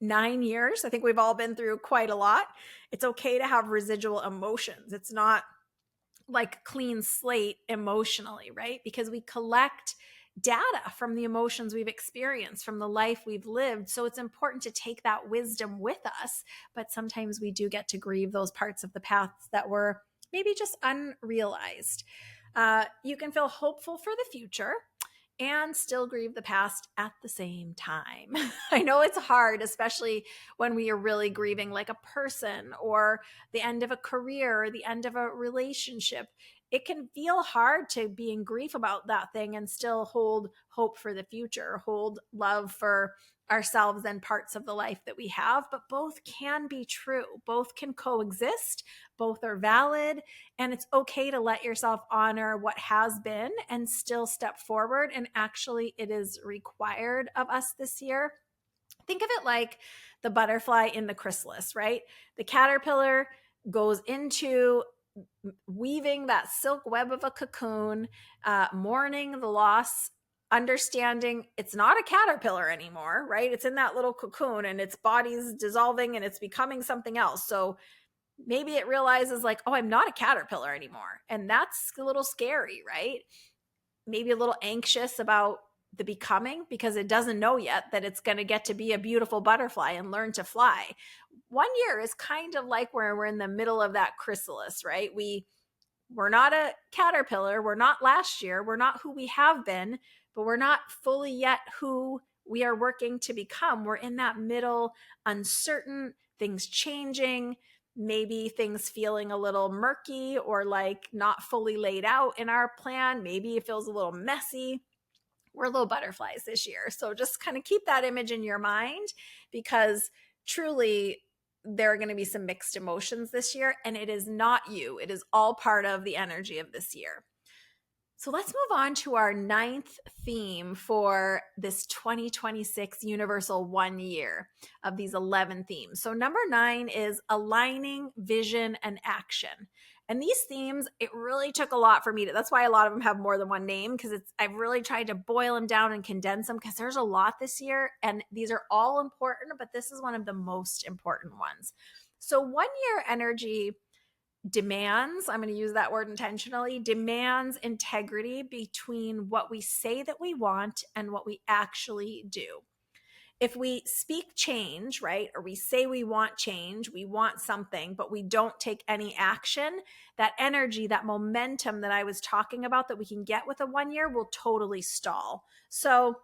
9 years. I think we've all been through quite a lot. It's okay to have residual emotions. It's not like clean slate emotionally, right? Because we collect data from the emotions we've experienced, from the life we've lived. So it's important to take that wisdom with us. But sometimes we do get to grieve those parts of the paths that were maybe just unrealized. You can feel hopeful for the future and still grieve the past at the same time. I know it's hard, especially when we are really grieving like a person or the end of a career or the end of a relationship. It can feel hard to be in grief about that thing and still hold hope for the future, hold love for ourselves and parts of the life that we have. But both can be true, both can coexist, both are valid. And it's okay to let yourself honor what has been and still step forward. And actually, it is required of us this year. Think of it like the butterfly in the chrysalis, right? The caterpillar goes into weaving that silk web of a cocoon, mourning the loss, understanding it's not a caterpillar anymore, right? It's in that little cocoon and its body's dissolving and it's becoming something else. So maybe it realizes like, oh, I'm not a caterpillar anymore. And that's a little scary, right? Maybe a little anxious about the becoming because it doesn't know yet that it's going to get to be a beautiful butterfly and learn to fly. 1 year is kind of like where we're in the middle of that chrysalis, right? We're not a caterpillar. We're not last year. We're not who we have been, but we're not fully yet who we are working to become. We're in that middle, uncertain, things changing, maybe things feeling a little murky or like not fully laid out in our plan. Maybe it feels a little messy. We're little butterflies this year. So just kind of keep that image in your mind, because truly there are going to be some mixed emotions this year, and it is not you. It is all part of the energy of this year. So let's move on to our 9th theme for this 2026 Universal 1 year of these 11 themes. So number 9 is aligning vision and action. And these themes, it really took a lot for me to, that's why a lot of them have more than one name, because I've really tried to boil them down and condense them because there's a lot this year and these are all important, but this is one of the most important ones. So 1 year energy demands, I'm going to use that word intentionally, demands integrity between what we say that we want and what we actually do. If we speak change, right, or we say we want change, we want something, but we don't take any action, that energy, that momentum that I was talking about that we can get with a 1 year will totally stall. So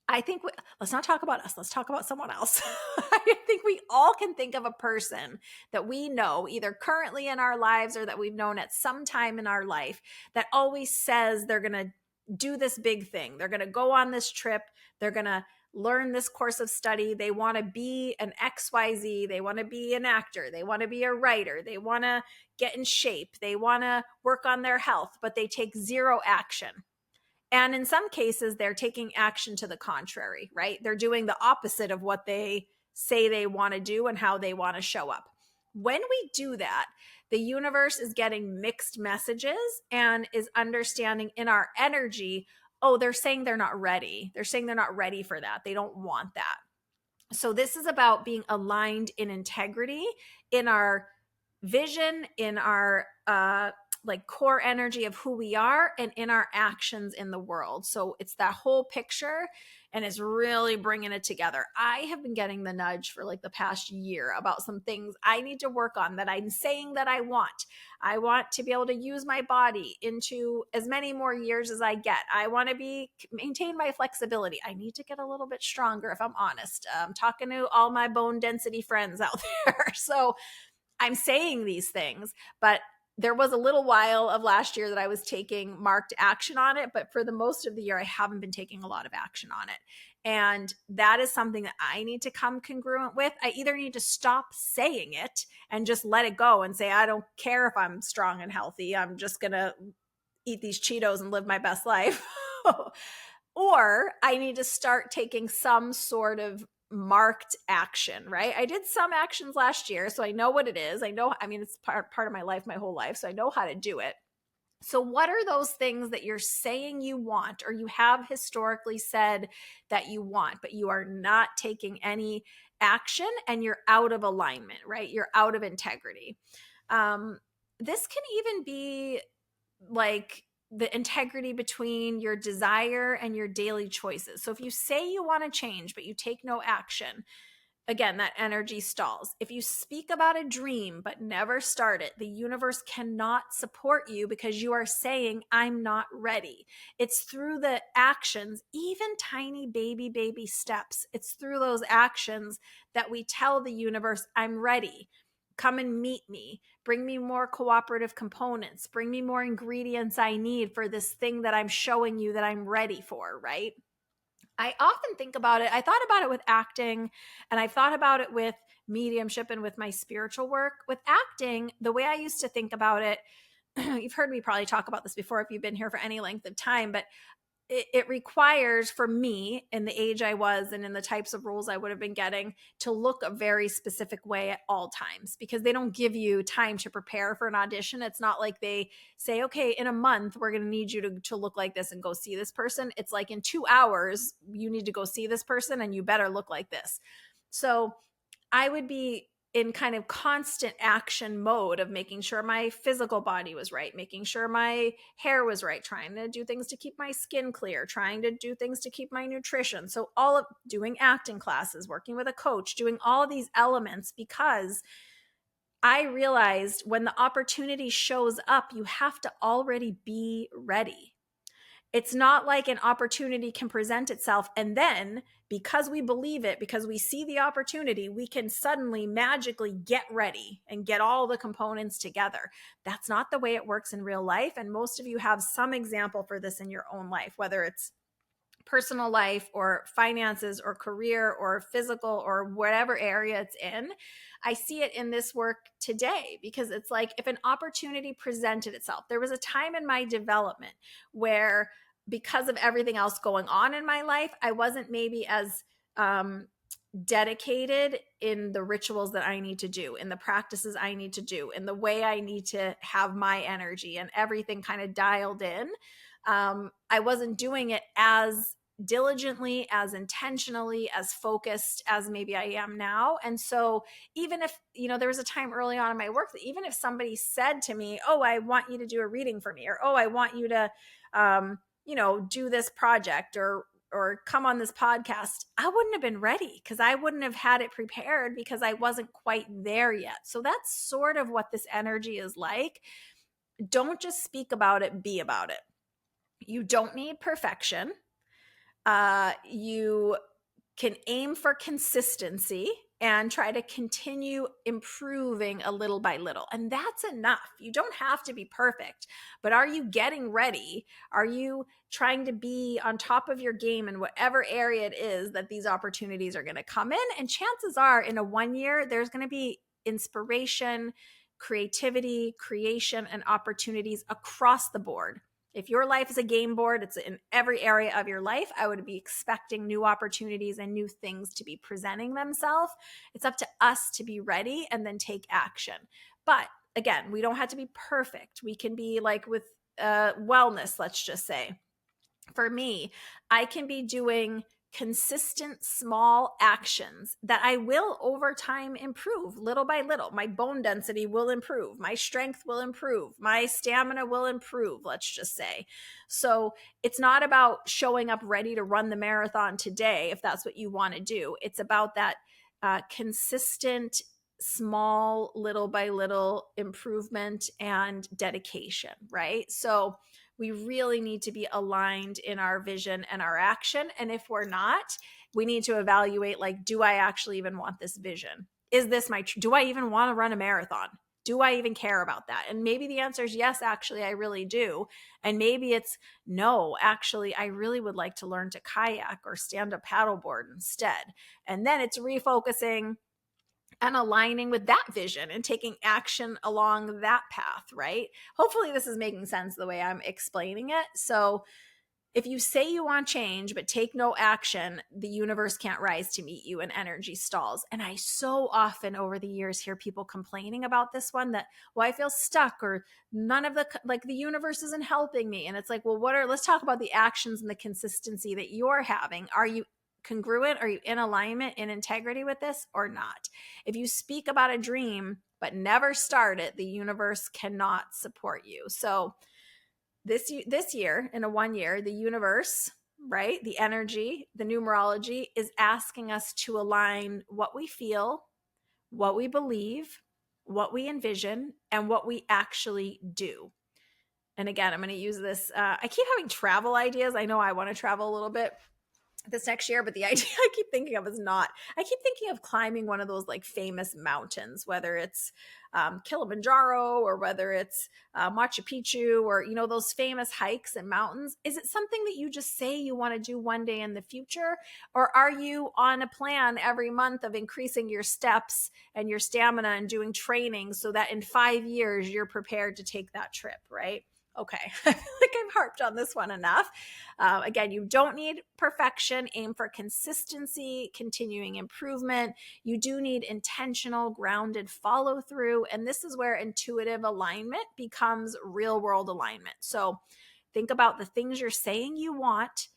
I think let's not talk about us. Let's talk about someone else. I think we all can think of a person that we know either currently in our lives or that we've known at some time in our life that always says they're going to do this big thing. They're going to go on this trip. They're going to learn this course of study. They want to be an XYZ. They want to be an actor. They want to be a writer. They want to get in shape. They want to work on their health, but they take zero action. And in some cases, they're taking action to the contrary, right? They're doing the opposite of what they say they want to do and how they want to show up. When we do that, the universe is getting mixed messages and is understanding in our energy, oh, they're saying they're not ready. They're saying they're not ready for that. They don't want that. So this is about being aligned in integrity, in our vision, in our like core energy of who we are and in our actions in the world. So it's that whole picture, and it's really bringing it together. I have been getting the nudge for like the past year about some things I need to work on that I'm saying that I want. I want to be able to use my body into as many more years as I get. I want to maintain my flexibility. I need to get a little bit stronger, if I'm honest. I'm talking to all my bone density friends out there. So I'm saying these things, but there was a little while of last year that I was taking marked action on it, but for the most of the year, I haven't been taking a lot of action on it. And that is something that I need to come congruent with. I either need to stop saying it and just let it go and say, I don't care if I'm strong and healthy. I'm just going to eat these Cheetos and live my best life. Or I need to start taking some sort of marked action, right? I did some actions last year, so I know what it is. It's part of my life, my whole life, so I know how to do it. So what are those things that you're saying you want, or you have historically said that you want, but you are not taking any action and you're out of alignment, right? You're out of integrity. This can even be like the integrity between your desire and your daily choices. So if you say you want to change, but you take no action, again, that energy stalls. If you speak about a dream but never start it, the universe cannot support you because you are saying, I'm not ready. It's through the actions, even tiny baby steps. It's through those actions that we tell the universe, I'm ready. Come and meet me. Bring me more cooperative components. Bring me more ingredients I need for this thing that I'm showing you that I'm ready for, right? I often think about it. I thought about it with acting, and I've thought about it with mediumship and with my spiritual work. With acting, the way I used to think about it, you've heard me probably talk about this before if you've been here for any length of time, but it requires, for me, in the age I was and in the types of roles I would have been getting, to look a very specific way at all times, because they don't give you time to prepare for an audition. It's not like they say, okay, in a month, we're going to need you to look like this and go see this person. It's like in 2 hours, you need to go see this person and you better look like this. So I would be in kind of constant action mode of making sure my physical body was right, making sure my hair was right, trying to do things to keep my skin clear, trying to do things to keep my nutrition. So all of doing acting classes, working with a coach, doing all of these elements, because I realized when the opportunity shows up, you have to already be ready. It's not like an opportunity can present itself and then, because we believe it, because we see the opportunity, we can suddenly magically get ready and get all the components together. That's not the way it works in real life. And most of you have some example for this in your own life, whether it's personal life or finances or career or physical or whatever area it's in. I see it in this work today, because it's like if an opportunity presented itself, there was a time in my development where, because of everything else going on in my life, I wasn't maybe as dedicated in the rituals that I need to do, in the practices I need to do, in the way I need to have my energy and everything kind of dialed in. I wasn't doing it as diligently, as intentionally, as focused as maybe I am now. And so even if, there was a time early on in my work that even if somebody said to me, oh, I want you to do a reading for me, or, oh, I want you to, do this project or come on this podcast, I wouldn't have been ready, because I wouldn't have had it prepared, because I wasn't quite there yet. So that's sort of what this energy is like. Don't just speak about it, be about it. You don't need perfection. You can aim for consistency and try to continue improving a little by little. And that's enough. You don't have to be perfect, but are you getting ready? Are you trying to be on top of your game in whatever area it is that these opportunities are going to come in? And chances are, in a 1 year, there's going to be inspiration, creativity, creation, and opportunities across the board. If your life is a game board, it's in every area of your life, I would be expecting new opportunities and new things to be presenting themselves. It's up to us to be ready and then take action. But again, we don't have to be perfect. We can be like with wellness, let's just say. For me, I can be doing consistent small actions that I will over time improve little by little. My bone density will improve. My strength will improve. My stamina will improve, let's just say. So it's not about showing up ready to run the marathon today, if that's what you want to do. It's about that consistent, small, little by little improvement and dedication, right? So we really need to be aligned in our vision and our action. And if we're not, we need to evaluate, like, do I actually even want this vision? Is this do I even want to run a marathon? Do I even care about that? And maybe the answer is yes, actually, I really do. And maybe it's no, actually, I really would like to learn to kayak or stand up paddleboard instead. And then it's refocusing and aligning with that vision and taking action along that path, right? Hopefully this is making sense the way I'm explaining it. So if you say you want change but take no action, the universe can't rise to meet you and energy stalls. And I so often over the years hear people complaining about this one, that, well, I feel stuck, or none of the universe isn't helping me. And it's like, well, let's talk about the actions and the consistency that you're having. Are you congruent? Are you in alignment, in integrity with this or not? If you speak about a dream but never start it, the universe cannot support you. So this year, in a 1 year, the universe, right, the energy, the numerology is asking us to align what we feel, what we believe, what we envision, and what we actually do. And again, I'm going to use this. I keep having travel ideas. I know I want to travel a little bit this next year, but the idea I keep thinking of is not. I keep thinking of climbing one of those like famous mountains, whether it's Kilimanjaro or whether it's Machu Picchu, or those famous hikes and mountains. Is it something that you just say you want to do one day in the future, or are you on a plan every month of increasing your steps and your stamina and doing training so that in 5 years you're prepared to take that trip, right? Okay, I feel like I've harped on this one enough. Again, you don't need perfection. Aim for consistency, continuing improvement. You do need intentional, grounded follow through. And this is where intuitive alignment becomes real world alignment. So think about the things you're saying you want.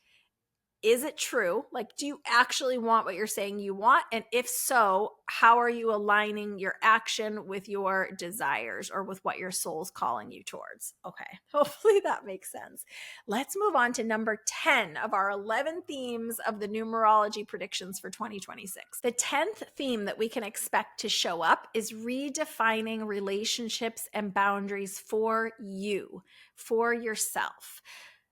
Is it true? Like, do you actually want what you're saying you want? And if so, how are you aligning your action with your desires or with what your soul's calling you towards? Okay, hopefully that makes sense. Let's move on to number 10 of our 11 themes of the numerology predictions for 2026. The 10th theme that we can expect to show up is redefining relationships and boundaries for you, for yourself.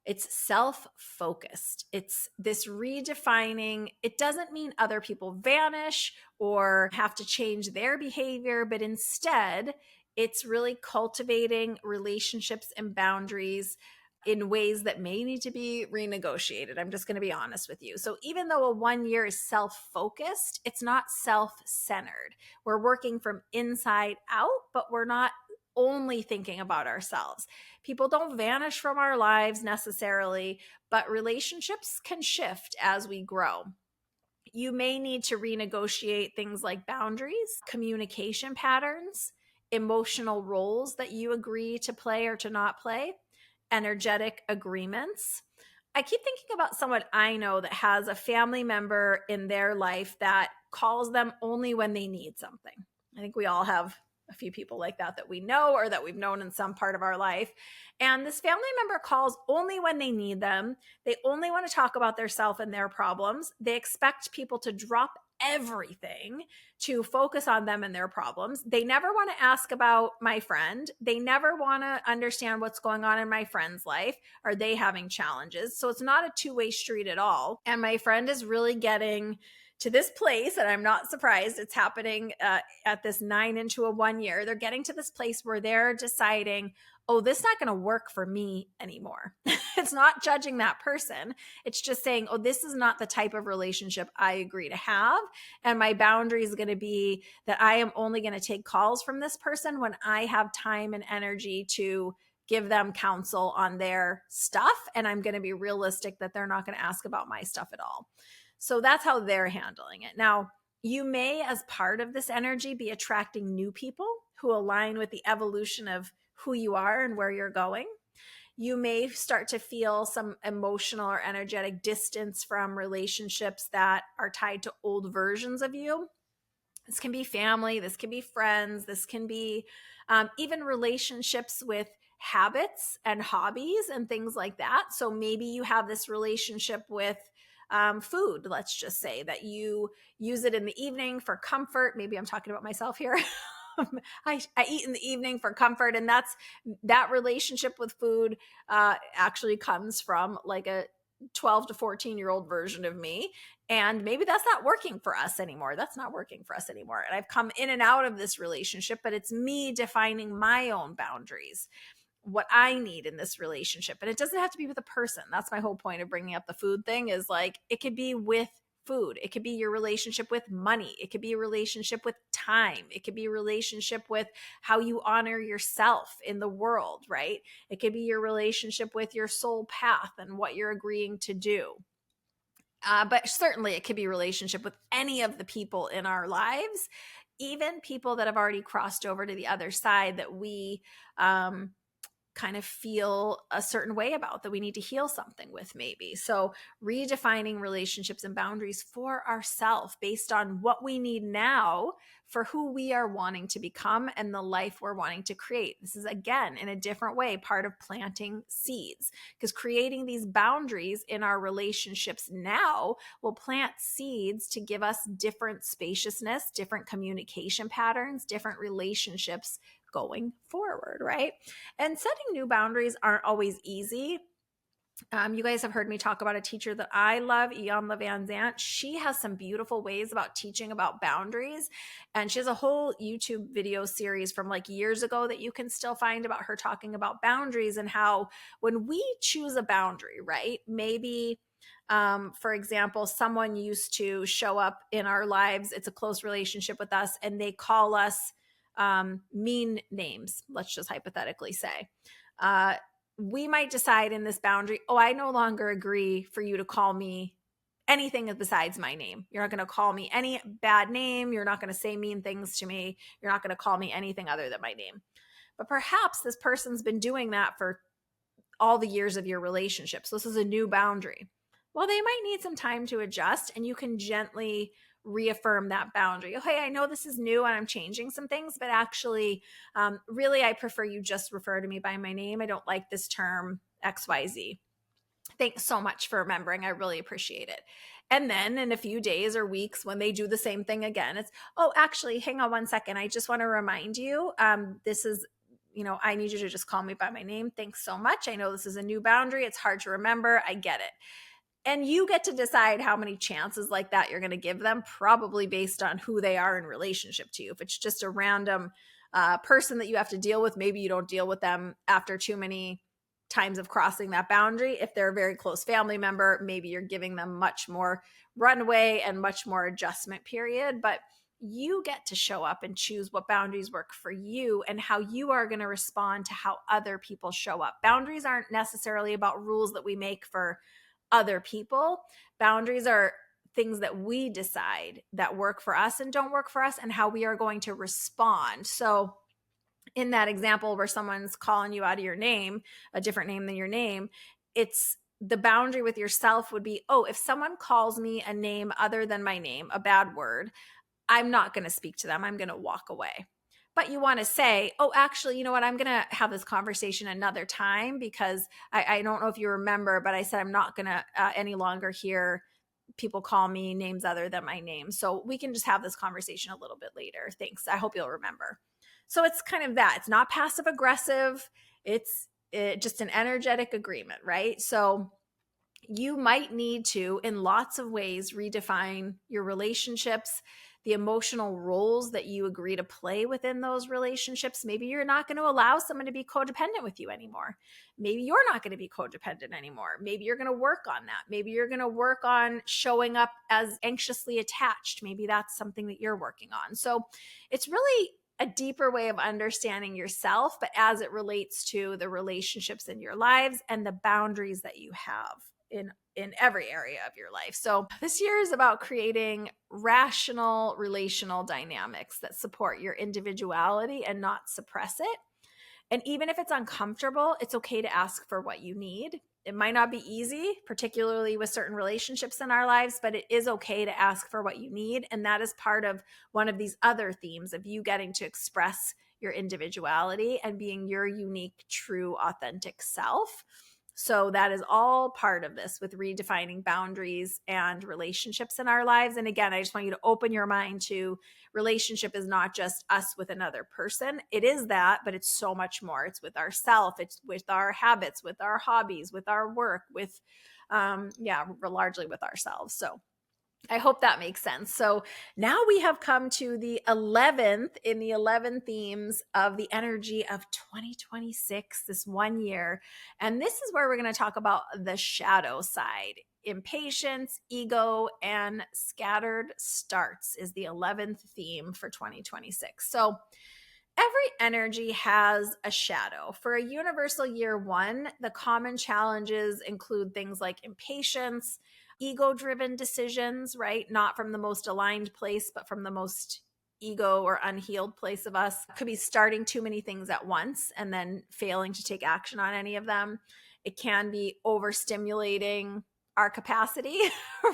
It's self-focused. It's this redefining. It doesn't mean other people vanish or have to change their behavior, but instead, it's really cultivating relationships and boundaries in ways that may need to be renegotiated. I'm just going to be honest with you. So even though a 1 year is self-focused, it's not self-centered. We're working from inside out, but we're not only thinking about ourselves. People don't vanish from our lives necessarily, but relationships can shift as we grow. You may need to renegotiate things like boundaries, communication patterns, emotional roles that you agree to play or to not play, energetic agreements. I keep thinking about someone I know that has a family member in their life that calls them only when they need something. I think we all have a few people like that we know or that we've known in some part of our life. And this family member calls only when they need them. They only want to talk about their self and their problems. They expect people to drop everything to focus on them and their problems. They never want to ask about my friend. They never want to understand what's going on in my friend's life. Are they having challenges? So it's not a two-way street at all. And my friend is really getting to this place, and I'm not surprised it's happening at this 9 into a 1 year. They're getting to this place where they're deciding, oh, this is not going to work for me anymore. It's not judging that person. It's just saying, oh, this is not the type of relationship I agree to have. And my boundary is going to be that I am only going to take calls from this person when I have time and energy to give them counsel on their stuff. And I'm going to be realistic that they're not going to ask about my stuff at all. So that's how they're handling it. Now, you may, as part of this energy, be attracting new people who align with the evolution of who you are and where you're going. You may start to feel some emotional or energetic distance from relationships that are tied to old versions of you. This can be family, this can be friends, this can be even relationships with habits and hobbies and things like that. So maybe you have this relationship with food, let's just say that you use it in the evening for comfort. Maybe I'm talking about myself here. I eat in the evening for comfort, and that relationship with food actually comes from like a 12 to 14-year-old version of me. And maybe that's not working for us anymore. That's not working for us anymore. And I've come in and out of this relationship, but it's me defining my own boundaries, what I need in this relationship. And it doesn't have to be with a person. That's my whole point of bringing up the food thing, is like, it could be with food. It could be your relationship with money. It could be a relationship with time. It could be a relationship with how you honor yourself in the world, right? It could be your relationship with your soul path and what you're agreeing to do. But certainly it could be a relationship with any of the people in our lives, even people that have already crossed over to the other side that we kind of feel a certain way about, that we need to heal something with maybe. So redefining relationships and boundaries for ourselves based on what we need now for who we are wanting to become and the life we're wanting to create. This is, again, in a different way, part of planting seeds, because creating these boundaries in our relationships now will plant seeds to give us different spaciousness, different communication patterns, different relationships going forward, right? And setting new boundaries aren't always easy. You guys have heard me talk about a teacher that I love, Ian Van Zant. She has some beautiful ways about teaching about boundaries. And she has a whole YouTube video series from like years ago that you can still find about her talking about boundaries and how when we choose a boundary, right? Maybe for example, someone used to show up in our lives, it's a close relationship with us, and they call us mean names, let's just hypothetically say. We might decide in this boundary, oh, I no longer agree for you to call me anything besides my name. You're not going to call me any bad name. You're not going to say mean things to me. You're not going to call me anything other than my name. But perhaps this person's been doing that for all the years of your relationship. So this is a new boundary. Well, they might need some time to adjust, and you can gently reaffirm that boundary. Okay, I know this is new and I'm changing some things, but actually, really, I prefer you just refer to me by my name. I don't like this term XYZ. Thanks so much for remembering. I really appreciate it. And then in a few days or weeks, when they do the same thing again, it's, oh, actually, hang on one second. I just want to remind you, this is, I need you to just call me by my name. Thanks so much. I know this is a new boundary. It's hard to remember. I get it. And you get to decide how many chances like that you're going to give them, probably based on who they are in relationship to you. If it's just a random person that you have to deal with, maybe you don't deal with them after too many times of crossing that boundary. If they're a very close family member, maybe you're giving them much more runway and much more adjustment period. But you get to show up and choose what boundaries work for you and how you are going to respond to how other people show up. Boundaries aren't necessarily about rules that we make for other people. Boundaries are things that we decide that work for us and don't work for us, and how we are going to respond. So in that example where someone's calling you out of your name, a different name than your name, it's the boundary with yourself would be, oh, if someone calls me a name other than my name, a bad word, I'm not going to speak to them. I'm going to walk away. But you want to say, oh, actually, you know what? I'm going to have this conversation another time, because I don't know if you remember, but I said I'm not going to any longer hear people call me names other than my name. So we can just have this conversation a little bit later. Thanks. I hope you'll remember. So it's kind of that. It's not passive aggressive. It's just an energetic agreement, right? So you might need to, in lots of ways, redefine your relationships, the emotional roles that you agree to play within those relationships. Maybe you're not going to allow someone to be codependent with you anymore. Maybe you're not going to be codependent anymore. Maybe you're going to work on that. Maybe you're going to work on showing up as anxiously attached. Maybe that's something that you're working on. So it's really a deeper way of understanding yourself, but as it relates to the relationships in your lives and the boundaries that you have in every area of your life. So this year is about creating rational relational dynamics that support your individuality and not suppress it. And even if it's uncomfortable, it's okay to ask for what you need. It might not be easy, particularly with certain relationships in our lives, but it is okay to ask for what you need. And that is part of one of these other themes of you getting to express your individuality and being your unique, true, authentic self. So that is all part of this with redefining boundaries and relationships in our lives. And again, I just want you to open your mind to relationship is not just us with another person. It is that, but it's so much more. It's with ourself, it's with our habits, with our hobbies, with our work, with largely with ourselves. So I hope that makes sense. So now we have come to the 11th in the 11 themes of the energy of 2026, this 1 year. And this is where we're going to talk about the shadow side. Impatience, ego, and scattered starts is the 11th theme for 2026. So every energy has a shadow. For a universal year one, the common challenges include things like impatience, ego-driven decisions, right? Not from the most aligned place, but from the most ego or unhealed place of us. It could be starting too many things at once and then failing to take action on any of them. It can be overstimulating our capacity,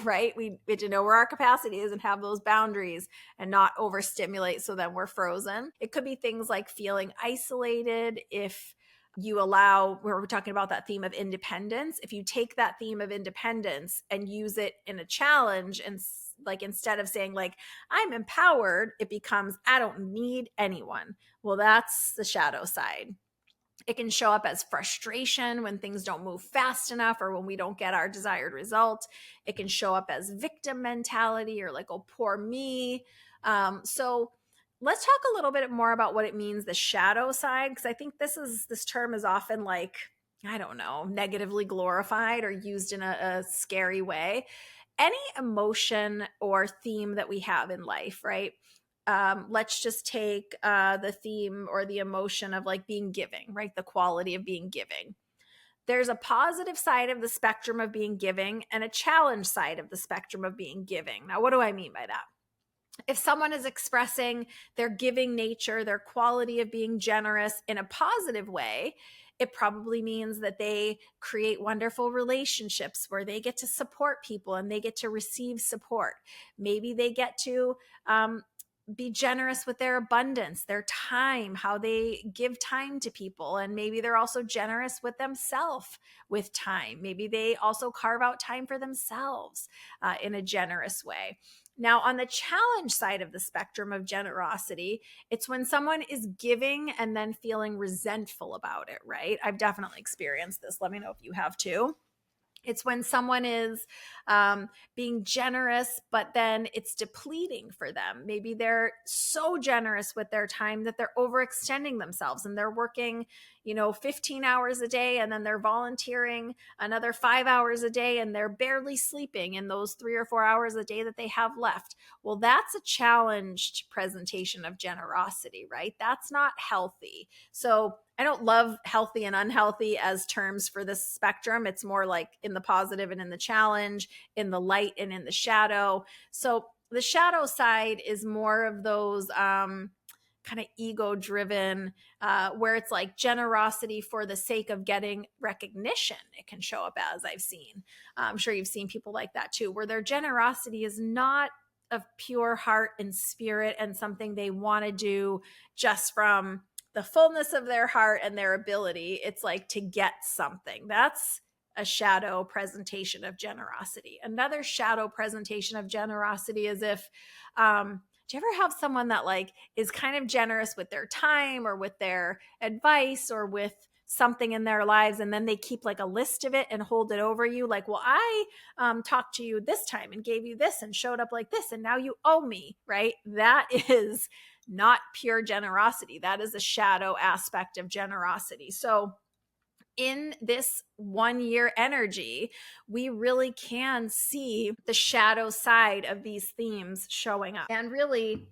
right? We get to know where our capacity is and have those boundaries and not overstimulate so then we're frozen. It could be things like feeling isolated if you allow, where we're talking about that theme of independence, if you take that theme of independence and use it in a challenge and like instead of saying like I'm empowered, it becomes I don't need anyone. Well, that's the shadow side. It can show up as frustration when things don't move fast enough or when we don't get our desired result. It can show up as victim mentality or like, oh, poor me. So let's talk a little bit more about what it means, the shadow side, because I think this term is often like, I don't know, negatively glorified or used in a scary way. Any emotion or theme that we have in life, right? Let's just take the theme or the emotion of like being giving, right? The quality of being giving. There's a positive side of the spectrum of being giving and a challenge side of the spectrum of being giving. Now, what do I mean by that? If someone is expressing their giving nature, their quality of being generous in a positive way, it probably means that they create wonderful relationships where they get to support people and they get to receive support. Maybe they get to be generous with their abundance, their time, how they give time to people. And maybe they're also generous with themselves with time. Maybe they also carve out time for themselves in a generous way. Now, on the challenge side of the spectrum of generosity, it's when someone is giving and then feeling resentful about it, right? I've definitely experienced this. Let me know if you have too. It's when someone is being generous, but then it's depleting for them. Maybe they're so generous with their time that they're overextending themselves and they're working, 15 hours a day and then they're volunteering another 5 hours a day and they're barely sleeping in those 3 or 4 hours a day that they have left. Well, that's a challenged presentation of generosity, right? That's not healthy. So I don't love healthy and unhealthy as terms for this spectrum. It's more like in the positive and in the challenge, in the light and in the shadow. So the shadow side is more of those kind of ego driven, where it's like generosity for the sake of getting recognition. It can show up as I've seen. I'm sure you've seen people like that too, where their generosity is not of pure heart and spirit and something they want to do just from the fullness of their heart and their ability. It's like to get something. That's a shadow presentation of generosity. Another shadow presentation of generosity is if, do you ever have someone that like is kind of generous with their time or with their advice or with something in their lives, and then they keep like a list of it and hold it over you like, well, I talked to you this time and gave you this and showed up like this and now you owe me, right? That is not pure generosity. That is a shadow aspect of generosity. So in this 1 year energy, we really can see the shadow side of these themes showing up. And really,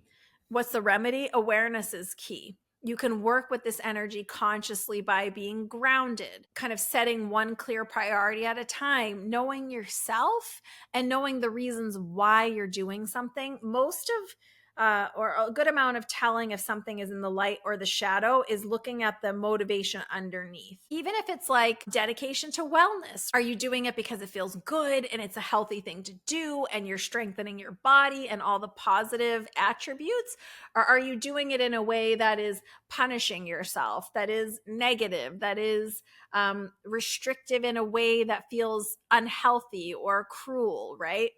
what's the remedy? Awareness is key. You can work with this energy consciously by being grounded, kind of setting one clear priority at a time, knowing yourself and knowing the reasons why you're doing something. Most of or a good amount of telling if something is in the light or the shadow is looking at the motivation underneath. Even if it's like dedication to wellness, are you doing it because it feels good and it's a healthy thing to do and you're strengthening your body and all the positive attributes? Or are you doing it in a way that is punishing yourself, that is negative, that is restrictive in a way that feels unhealthy or cruel, right?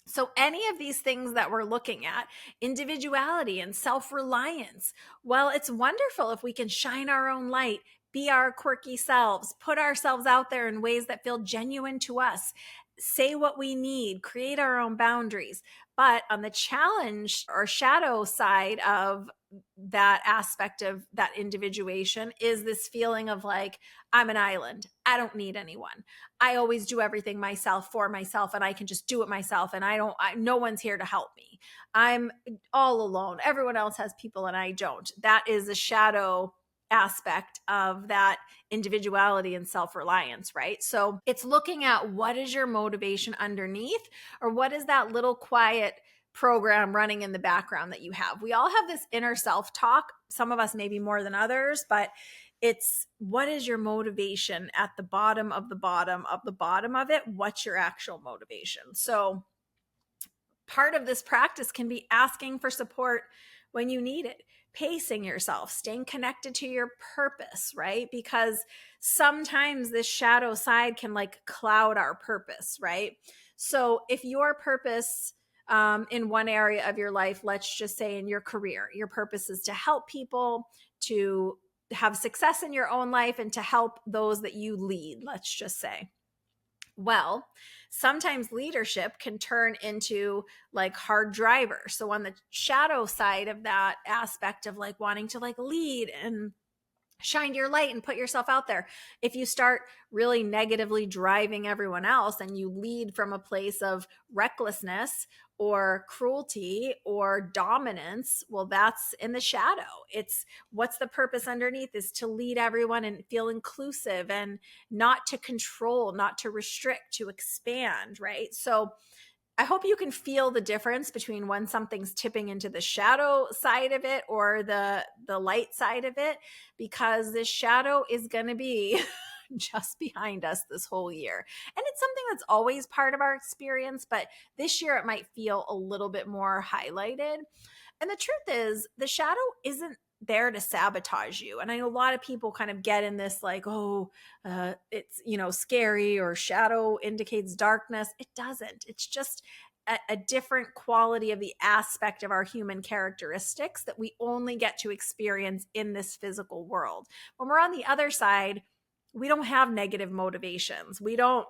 So, any of these things that we're looking at, individuality and self reliance, well, it's wonderful if we can shine our own light, be our quirky selves, put ourselves out there in ways that feel genuine to us, say what we need, create our own boundaries. But on the challenge or shadow side of that aspect of that individuation is this feeling of like, I'm an island. I don't need anyone. I always do everything myself for myself and I can just do it myself and no one's here to help me. I'm all alone. Everyone else has people and I don't. That is a shadow aspect of that individuality and self-reliance, right? So it's looking at what is your motivation underneath, or what is that little quiet program running in the background that you have. We all have this inner self-talk, some of us maybe more than others, but it's what is your motivation at the bottom of the bottom of the bottom of it? What's your actual motivation? So part of this practice can be asking for support when you need it, pacing yourself, staying connected to your purpose, right? Because sometimes this shadow side can like cloud our purpose, right? So if your purpose in one area of your life, let's just say in your career, your purpose is to help people, to have success in your own life, and to help those that you lead, let's just say. Well, sometimes leadership can turn into like hard driver. So on the shadow side of that aspect of like wanting to like lead and shine your light and put yourself out there, if you start really negatively driving everyone else and you lead from a place of recklessness or cruelty or dominance, well, that's in the shadow. It's what's the purpose underneath is to lead everyone and feel inclusive and not to control, not to restrict, to expand, right? So I hope you can feel the difference between when something's tipping into the shadow side of it or the light side of it, because this shadow is going to be just behind us this whole year. And it's something that's always part of our experience, but this year it might feel a little bit more highlighted. And the truth is, the shadow isn't there to sabotage you. And I know a lot of people kind of get in this like, oh, it's, scary, or shadow indicates darkness. It doesn't. It's just a different quality of the aspect of our human characteristics that we only get to experience in this physical world. When we're on the other side, we don't have negative motivations. We don't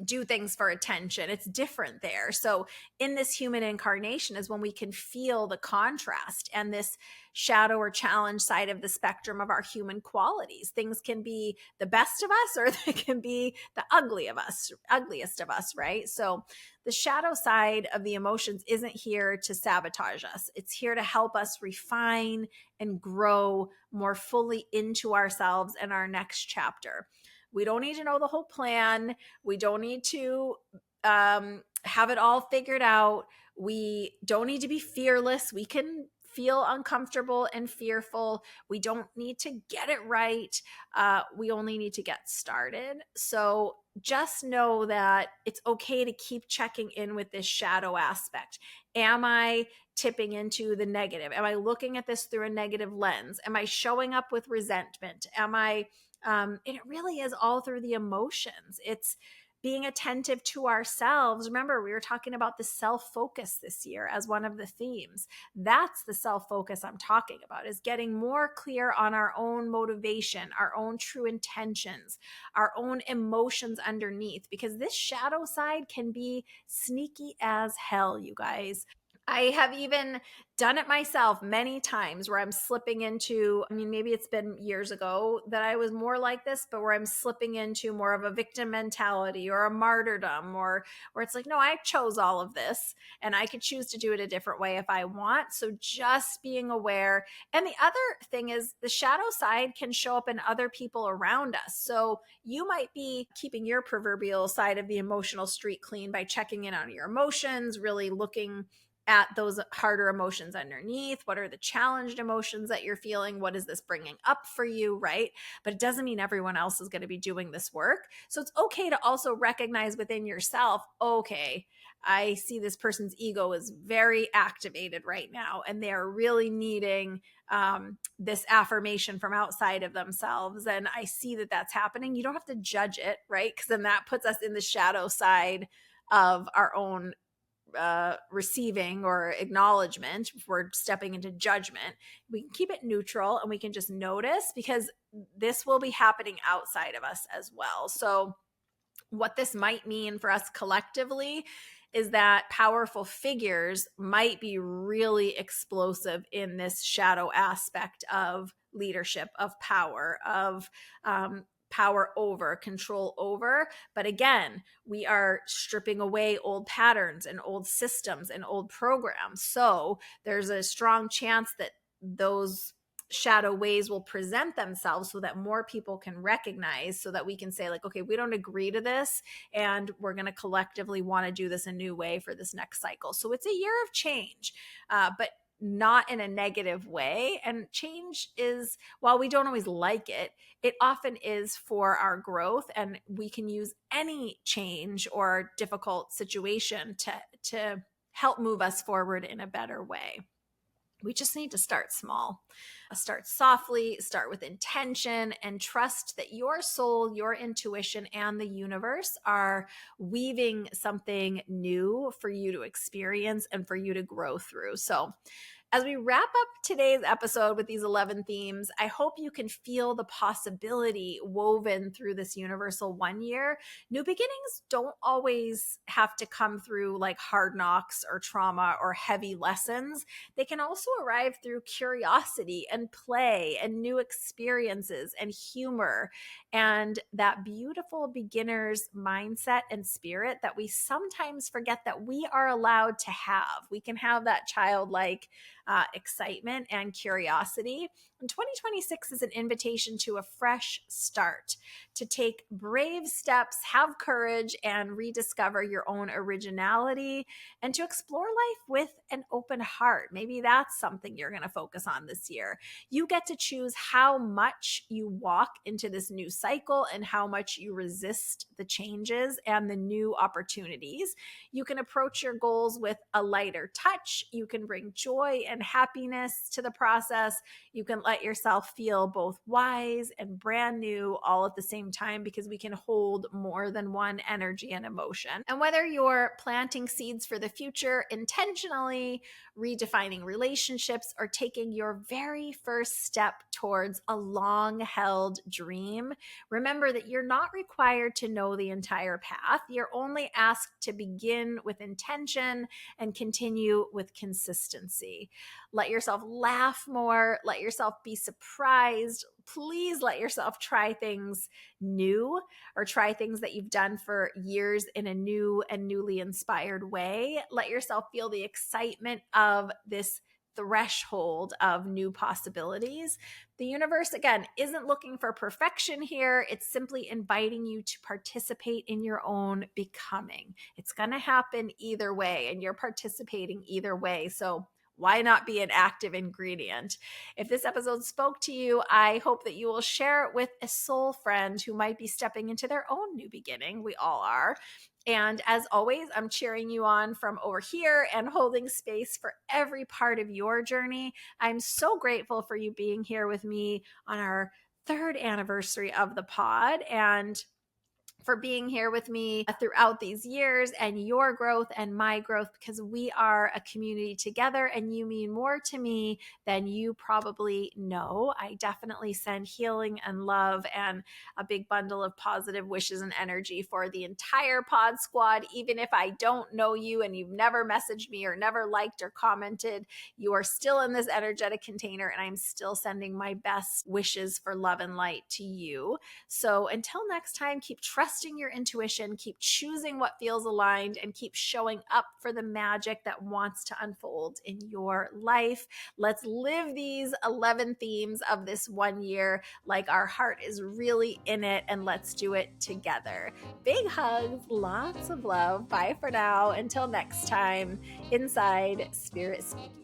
do things for attention. It's different there. So in this human incarnation is when we can feel the contrast and this shadow or challenge side of the spectrum of our human qualities. Things can be the best of us, or they can be the ugliest of us, right? So the shadow side of the emotions isn't here to sabotage us. It's here to help us refine and grow more fully into ourselves and our next chapter. We don't need to know the whole plan. We don't need to have it all figured out. We don't need to be fearless. We can feel uncomfortable and fearful. We don't need to get it right. We only need to get started. So just know that it's okay to keep checking in with this shadow aspect. Am I tipping into the negative? Am I looking at this through a negative lens? Am I showing up with resentment? And it really is all through the emotions. It's being attentive to ourselves. Remember, we were talking about the self-focus this year as one of the themes. That's the self-focus I'm talking about, is getting more clear on our own motivation, our own true intentions, our own emotions underneath, because this shadow side can be sneaky as hell, you guys. I have even done it myself many times where I'm slipping into, maybe it's been years ago that I was more like this, but where I'm slipping into more of a victim mentality or a martyrdom, or where it's like, no, I chose all of this and I could choose to do it a different way if I want. So just being aware. And the other thing is the shadow side can show up in other people around us. So you might be keeping your proverbial side of the emotional street clean by checking in on your emotions, really looking at those harder emotions underneath. What are the challenged emotions that you're feeling? What is this bringing up for you, right? But it doesn't mean everyone else is going to be doing this work. So it's okay to also recognize within yourself, okay, I see this person's ego is very activated right now, and they are really needing this affirmation from outside of themselves. And I see that that's happening. You don't have to judge it, right? Because then that puts us in the shadow side of our own receiving or acknowledgement. If we're stepping into judgment, we can keep it neutral and we can just notice, because this will be happening outside of us as well. So what this might mean for us collectively is that powerful figures might be really explosive in this shadow aspect of leadership, of power, of power over, control over. But again, we are stripping away old patterns and old systems and old programs. So there's a strong chance that those shadow ways will present themselves so that more people can recognize, so that we can say like, okay, we don't agree to this, and we're going to collectively want to do this a new way for this next cycle. So it's a year of change, but not in a negative way. And change is, while we don't always like it, it often is for our growth, and we can use any change or difficult situation to help move us forward in a better way. We just need to start small, start softly, start with intention, and trust that your soul, your intuition, and the universe are weaving something new for you to experience and for you to grow through. So, as we wrap up today's episode with these 11 themes, I hope you can feel the possibility woven through this universal 1 year. New beginnings don't always have to come through like hard knocks or trauma or heavy lessons. They can also arrive through curiosity and play and new experiences and humor and that beautiful beginner's mindset and spirit that we sometimes forget that we are allowed to have. We can have that childlike excitement and curiosity. And 2026 is an invitation to a fresh start, to take brave steps, have courage, and rediscover your own originality, and to explore life with an open heart. Maybe that's something you're going to focus on this year. You get to choose how much you walk into this new cycle and how much you resist the changes and the new opportunities. You can approach your goals with a lighter touch. You can bring joy and happiness to the process. You can let yourself feel both wise and brand new all at the same time, because we can hold more than one energy and emotion. And whether you're planting seeds for the future intentionally, redefining relationships, or taking your very first step towards a long held dream, remember that you're not required to know the entire path. You're only asked to begin with intention and continue with consistency. Let yourself laugh more. Let yourself be surprised. Please let yourself try things new, or try things that you've done for years in a new and newly inspired way. Let yourself feel the excitement of this threshold of new possibilities. The universe, again, isn't looking for perfection here. It's simply inviting you to participate in your own becoming. It's going to happen either way, and you're participating either way. So why not be an active ingredient? If this episode spoke to you, I hope that you will share it with a soul friend who might be stepping into their own new beginning. We all are. And as always, I'm cheering you on from over here and holding space for every part of your journey. I'm so grateful for you being here with me on our 3rd anniversary of the pod, and for being here with me throughout these years, and your growth and my growth, because we are a community together, and you mean more to me than you probably know. I definitely send healing and love and a big bundle of positive wishes and energy for the entire pod squad. Even if I don't know you and you've never messaged me or never liked or commented, you are still in this energetic container, and I'm still sending my best wishes for love and light to you. So until next time, keep trusting trusting your intuition, keep choosing what feels aligned, and keep showing up for the magic that wants to unfold in your life. Let's live these 11 themes of this one year like our heart is really in it, and let's do it together. Big hugs, lots of love. Bye for now. Until next time, inside Spirit Speakeasy.